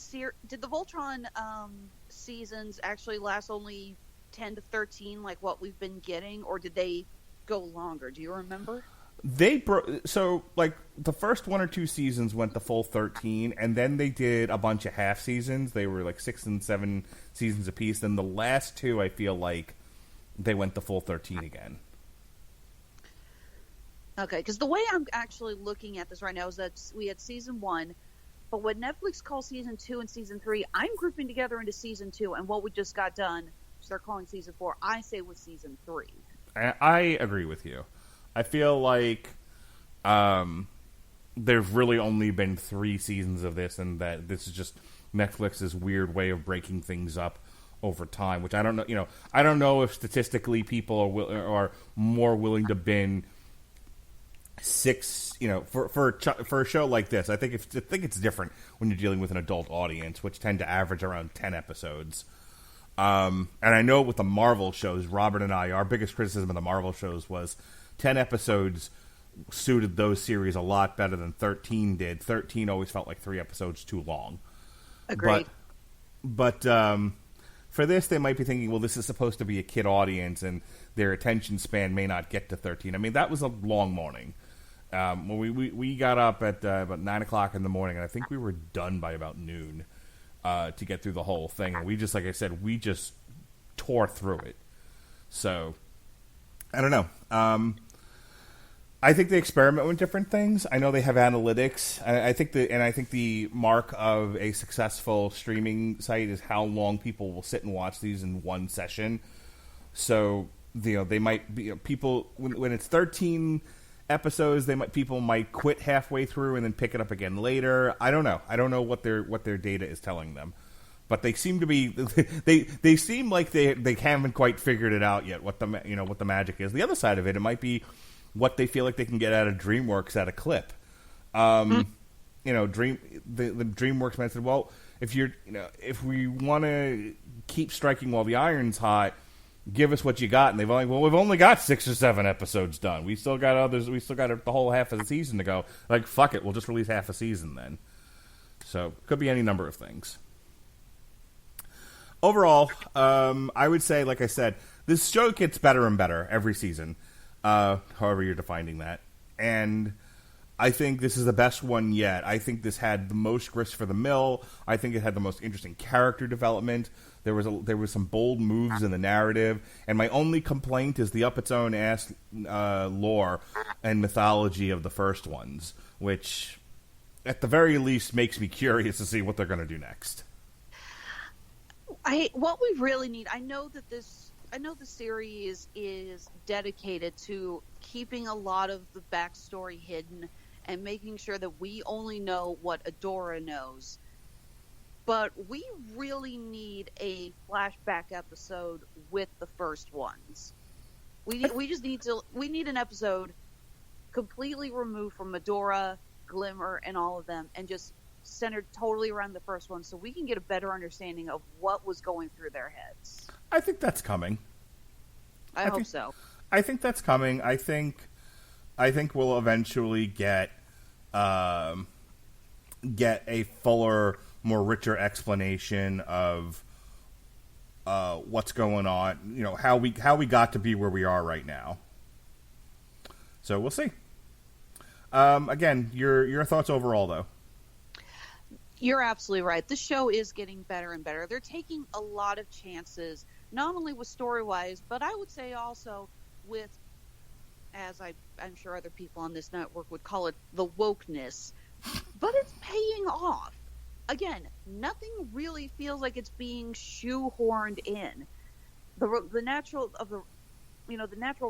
seasons actually last only 10 to 13, like what we've been getting, or did they go longer? Do you remember? So like the first 1 or 2 seasons went the full 13, and then they did a bunch of half seasons. They were like 6 and 7 seasons apiece. Then the last 2, I feel like they went the full 13 again. Okay, because the way I'm actually looking at this right now is that we had season 1, but when Netflix calls season 2 and season 3, I'm grouping together into season 2, and what we just got done, which they're calling season 4, I say was season 3. I agree with you. I feel like there's really only been 3 seasons of this, and that this is just Netflix's weird way of breaking things up over time, which I don't know. I don't know if statistically people are more willing to binge 6, for a show like this. I think it's different when you're dealing with an adult audience, which tend to average around 10 episodes. And I know with the Marvel shows, Robert and I, our biggest criticism of the Marvel shows was 10 episodes suited those series a lot better than 13 did. 13 always felt like 3 episodes too long. Agreed. But for this, they might be thinking, well, this is supposed to be a kid audience, and their attention span may not get to 13. I mean, that was a long morning. We got up at about 9 o'clock in the morning, and I think we were done by about noon to get through the whole thing. And we just, like I said, we just tore through it. So, I don't know. I think they experiment with different things. I know they have analytics. I think the mark of a successful streaming site is how long people will sit and watch these in one session. So, they might be people when it's 13 episodes, people might quit halfway through and then pick it up again later. I don't know. I don't know what their data is telling them, but they seem to be they seem like they haven't quite figured it out yet. What the magic is. The other side of it might be what they feel like they can get out of DreamWorks at a clip. The DreamWorks man said, well, if we want to keep striking while the iron's hot, give us what you got. And we've only got 6 or 7 episodes done. We still got others. We still got the whole half of the season to go. Like, fuck it, we'll just release half a season then. So, could be any number of things. Overall, I would say, like I said, this show gets better and better every season, however you're defining that. And I think this is the best one yet. I think this had the most grist for the mill. I think it had the most interesting character development. There was some bold moves in the narrative, and my only complaint is the up its own ass lore and mythology of the first ones, which, at the very least, makes me curious to see what they're going to do next. What we really need. I know the series is dedicated to keeping a lot of the backstory hidden and making sure that we only know what Adora knows. But we really need a flashback episode with the first ones. We need an episode completely removed from Adora, Glimmer, and all of them, and just centered totally around the first one, so we can get a better understanding of what was going through their heads. I think that's coming. I hope so. I think that's coming. I think we'll eventually get a fuller, more richer explanation of what's going on. You know, how we got to be where we are right now. So we'll see. Again, your thoughts overall, though. You're absolutely right. The show is getting better and better. They're taking a lot of chances, not only with story-wise, but I would say also with, as I'm sure other people on this network would call it, the wokeness. But it's paying off. Again, nothing really feels like it's being shoehorned in. The natural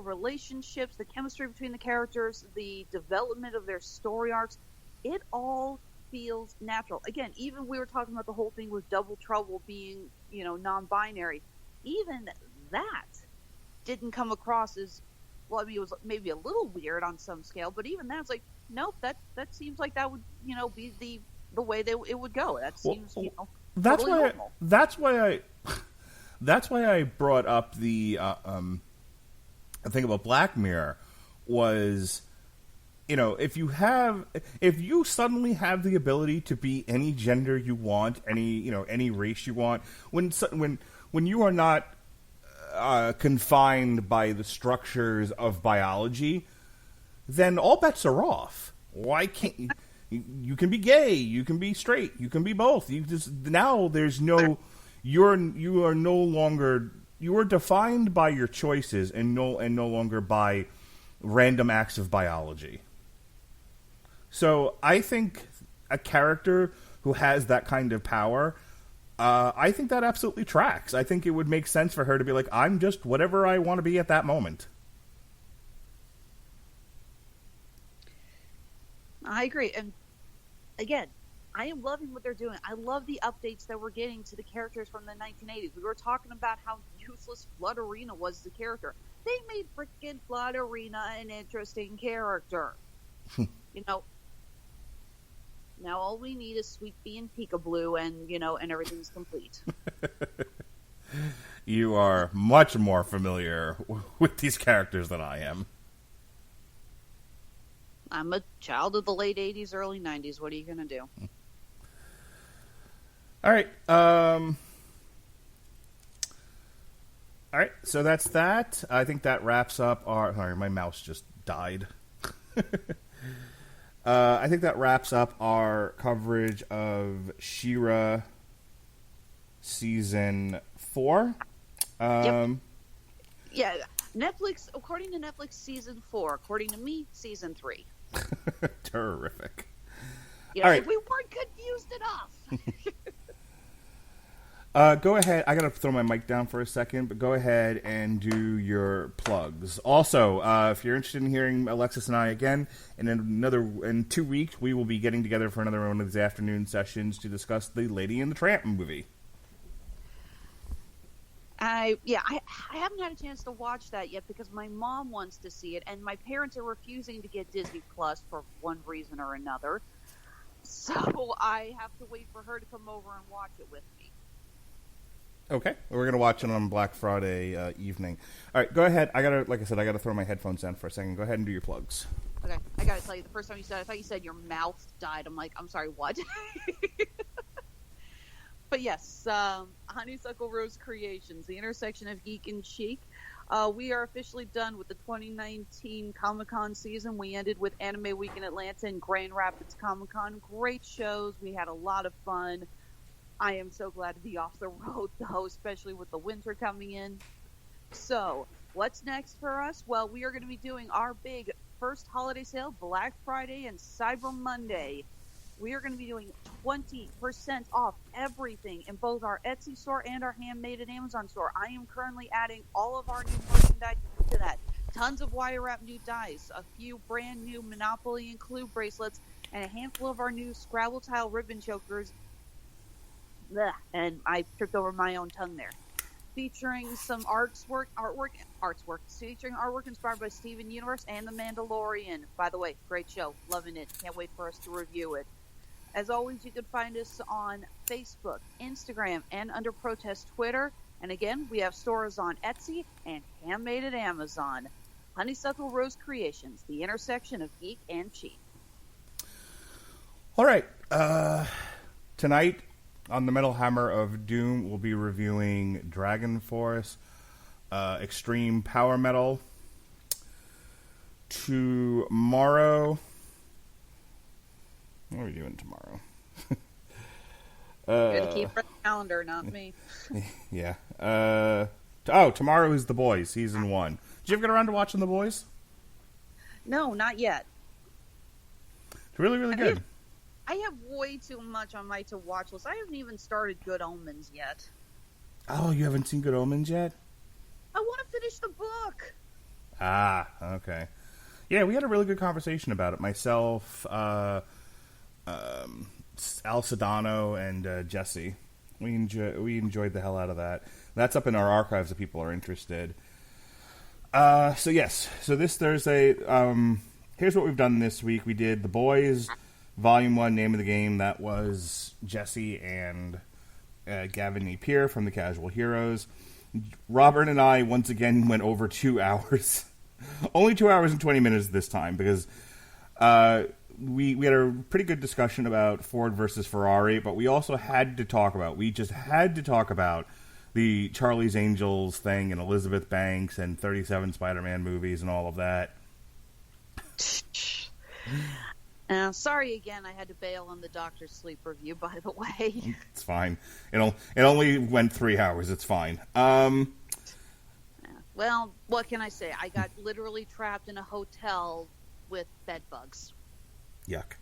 relationships, the chemistry between the characters, the development of their story arcs, it all feels natural. Again, even we were talking about the whole thing with Double Trouble being, non-binary. Even that didn't come across as, well, I mean, it was maybe a little weird on some scale, but even that's like, nope, that seems like that would, be the way it would go. That seems, that's totally why normal. That's why I brought up the thing about Black Mirror was, if you suddenly have the ability to be any gender you want, any race you want, when you are not confined by the structures of biology, then all bets are off. Why can't you can be gay, you can be straight, you can be both. You are defined by your choices and no longer by random acts of biology. So I think a character who has that kind of power, I think that absolutely tracks. I think it would make sense for her to be like, I'm just whatever I want to be at that moment. I agree. And again, I am loving what they're doing. I love the updates that we're getting to the characters from the 1980s. We were talking about how useless Flutterina was the character. They made frickin' Flutterina an interesting character. Now all we need is Sweet Bee and Peekaboo, and everything's complete. You are much more familiar with these characters than I am. I'm a child of the late 80s, early 90s. What are you going to do? All right. All right, so that's that. I think that wraps up our... Sorry, my mouse just died. I think that wraps up our coverage of She-Ra Season 4. Yep. Yeah, Netflix, according to Netflix, Season 4. According to me, Season 3. Terrific. All right. We weren't confused enough. Go ahead. I gotta throw my mic down for a second, but go ahead and do your plugs. Also, if you're interested in hearing Alexis and I again, in 2 weeks, we will be getting together for another one of these afternoon sessions to discuss the Lady and the Tramp movie. I haven't had a chance to watch that yet because my mom wants to see it, and my parents are refusing to get Disney Plus for one reason or another. So I have to wait for her to come over and watch it with me. Okay, we're gonna watch it on Black Friday evening. All right, go ahead. I gotta throw my headphones down for a second. Go ahead and do your plugs. Okay, I gotta tell you, the first time you said it, I thought you said your mouth died. I'm like, I'm sorry, what? But yes, Honeysuckle Rose Creations, the intersection of geek and chic. We are officially done with the 2019 Comic-Con season. We ended with Anime Week in Atlanta and Grand Rapids Comic-Con. Great shows. We had a lot of fun. I am so glad to be off the road, though, especially with the winter coming in. So, what's next for us? Well, we are going to be doing our big first holiday sale, Black Friday and Cyber Monday. We are going to be doing 20% off everything in both our Etsy store and our Handmade at Amazon store. I am currently adding all of our new merchandise to that. Tons of wire wrap new dies, a few brand new Monopoly and Clue bracelets, and a handful of our new Scrabble tile ribbon chokers. Blech, and I tripped over my own tongue there. Featuring some artwork featuring artwork inspired by Steven Universe and The Mandalorian. By the way, great show. Loving it. Can't wait for us to review it. As always, you can find us on Facebook, Instagram, and Under Protest Twitter. And again, we have stores on Etsy and handmade at Amazon. Honeysuckle Rose Creations, the intersection of geek and cheap. All right. Tonight on the Metal Hammer of Doom, we'll be reviewing Dragon Force, Extreme Power Metal. Tomorrow... What are we doing tomorrow? You're the keeper of the calendar, not me. Yeah. Tomorrow is The Boys, Season 1. Did you ever get around to watching The Boys? No, not yet. It's really, really good. I have way too much on my to-watch list. I haven't even started Good Omens yet. Oh, you haven't seen Good Omens yet? I want to finish the book. Ah, okay. Yeah, we had a really good conversation about it. Myself, Al Sedano, and Jesse. We enjoyed the hell out of that. That's up in our archives if people are interested. So this Thursday, here's what we've done this week. We did The Boys, Volume 1, Name of the Game. That was Jesse and Gavin Napier from the Casual Heroes. Robert and I, once again, went over 2 hours. Only 2 hours and 20 minutes this time, because we had a pretty good discussion about Ford versus Ferrari, but we also had to talk about the Charlie's Angels thing and Elizabeth Banks and 37 Spider-Man movies and all of that. Sorry again, I had to bail on the Doctor Sleep review, by the way. It's fine. It only went 3 hours. It's fine. Well, what can I say? I got literally trapped in a hotel with bed bugs. Yuck.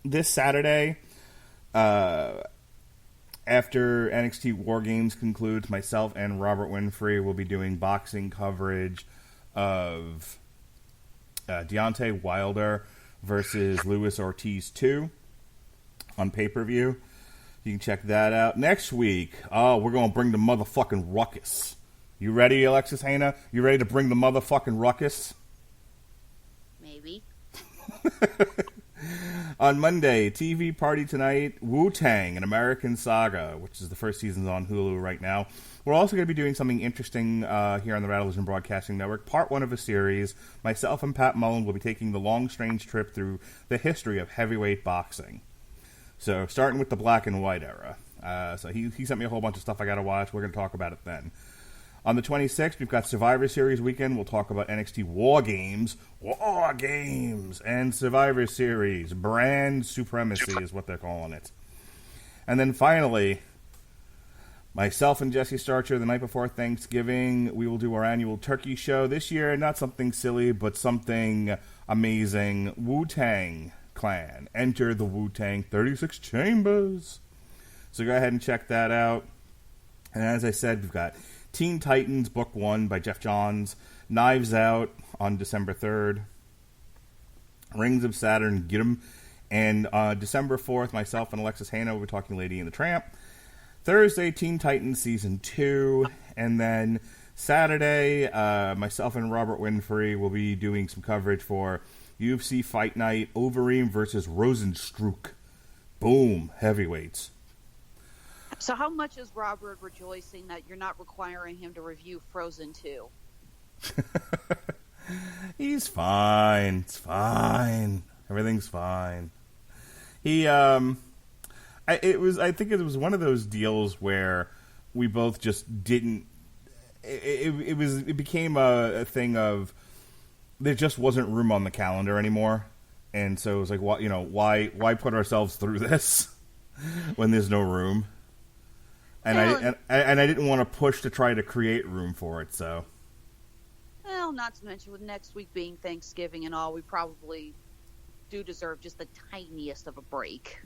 This Saturday, after NXT War Games concludes, myself and Robert Winfrey will be doing boxing coverage of Deontay Wilder versus Luis Ortiz 2 on pay-per-view. You can check that out. Next week, we're going to bring the motherfucking ruckus. You ready, Alexis Hejna? You ready to bring the motherfucking ruckus? Maybe. On Monday, TV Party Tonight, Wu-Tang, an American Saga, which is the first season's on Hulu right now. We're also going to be doing something interesting here on the Radulich Broadcasting Network, part 1 of a series. Myself and Pat Mullen will be taking the long, strange trip through the history of heavyweight boxing. So, starting with the black and white era. So he sent me a whole bunch of stuff I got to watch. We're going to talk about it then. On the 26th, we've got Survivor Series weekend. We'll talk about NXT War Games, and Survivor Series. Brand Supremacy is what they're calling it. And then finally, myself and Jesse Starcher, the night before Thanksgiving, we will do our annual turkey show. This year, not something silly, but something amazing. Wu-Tang Clan. Enter the Wu-Tang 36 Chambers. So go ahead and check that out. And as I said, we've got Teen Titans Book 1 by Jeff Johns, Knives Out on December 3rd, Rings of Saturn, get 'em, and December 4th, myself and Alexis Hejna will be talking Lady and the Tramp. Thursday, Teen Titans Season 2, and then Saturday, myself and Robert Winfrey will be doing some coverage for UFC Fight Night, Overeem versus Rosenstruck. Boom, heavyweights. So how much is Robert rejoicing that you're not requiring him to review Frozen 2? He's fine. It's fine. Everything's fine. I think it was one of those deals where we both just didn't. It became a thing of there just wasn't room on the calendar anymore, and so it was like, why put ourselves through this when there's no room? And I didn't want to push to try to create room for it, so. Well, not to mention with next week being Thanksgiving and all, we probably do deserve just the tiniest of a break.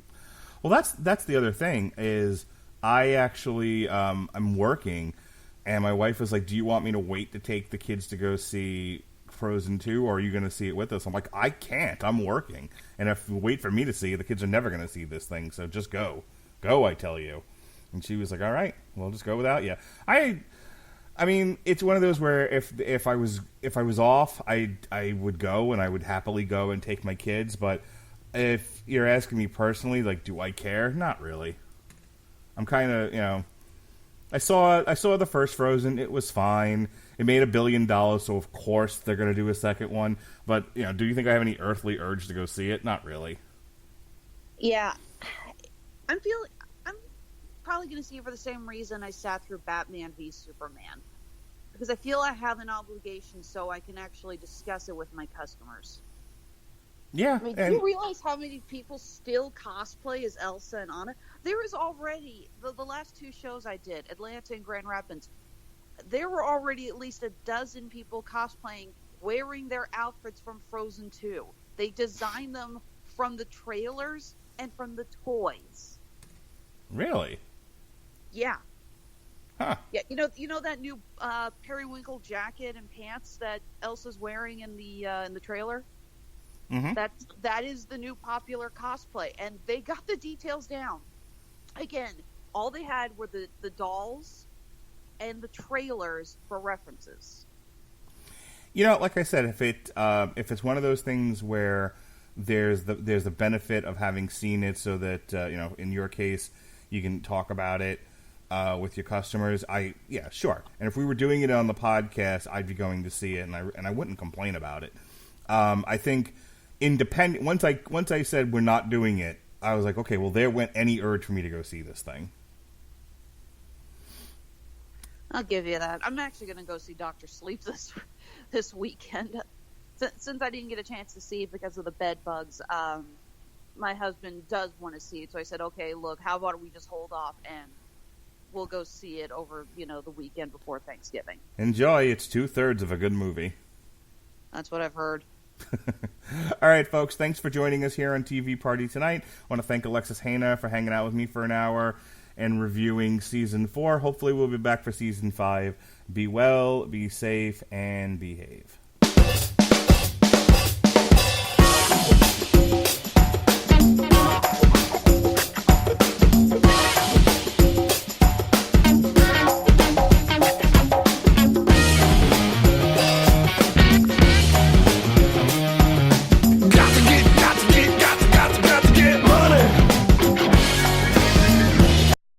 Well, that's the other thing is I actually I'm working, and my wife was like, "Do you want me to wait to take the kids to go see Frozen 2, or are you going to see it with us?" I'm like, "I can't. I'm working, and if you wait for me to see it, the kids are never going to see this thing. So just go, I tell you." And she was like, "All right, we'll just go without you." I mean, it's one of those where if I was off, I would go, and I would happily go and take my kids. But if you're asking me personally, like, do I care? Not really. I'm kind of, I saw the first Frozen. It was fine. It made $1 billion, so of course they're going to do a second one. But, do you think I have any earthly urge to go see it? Not really. Yeah. I'm probably going to see it for the same reason I sat through Batman v Superman. Because I feel I have an obligation so I can actually discuss it with my customers. Yeah. I mean, do you realize how many people still cosplay as Elsa and Anna? There is already, the last 2 shows I did, Atlanta and Grand Rapids, there were already at least a dozen people cosplaying, wearing their outfits from Frozen 2. They designed them from the trailers and from the toys. Really? Yeah. Huh. Yeah, you know that new periwinkle jacket and pants that Elsa's wearing in the trailer? Mm-hmm. That is the new popular cosplay, and they got the details down. Again, all they had were the dolls and the trailers for references. Like I said, if it's one of those things where there's the benefit of having seen it, so that in your case you can talk about it with your customers. Sure. And if we were doing it on the podcast, I'd be going to see it, and I wouldn't complain about it. I think independent. Once I said we're not doing it, I was like, okay, well, there went any urge for me to go see this thing. I'll give you that. I'm actually going to go see Dr. Sleep this weekend. Since I didn't get a chance to see it because of the bed bugs, my husband does want to see it. So I said, okay, look, how about we just hold off and we'll go see it over, the weekend before Thanksgiving. Enjoy. It's 2/3 of a good movie. That's what I've heard. All right, folks, thanks for joining us here on TV Party tonight. I want to thank Alexis Hejna for hanging out with me for an hour and reviewing Season 4. Hopefully we'll be back for Season 5. Be well, be safe, and behave.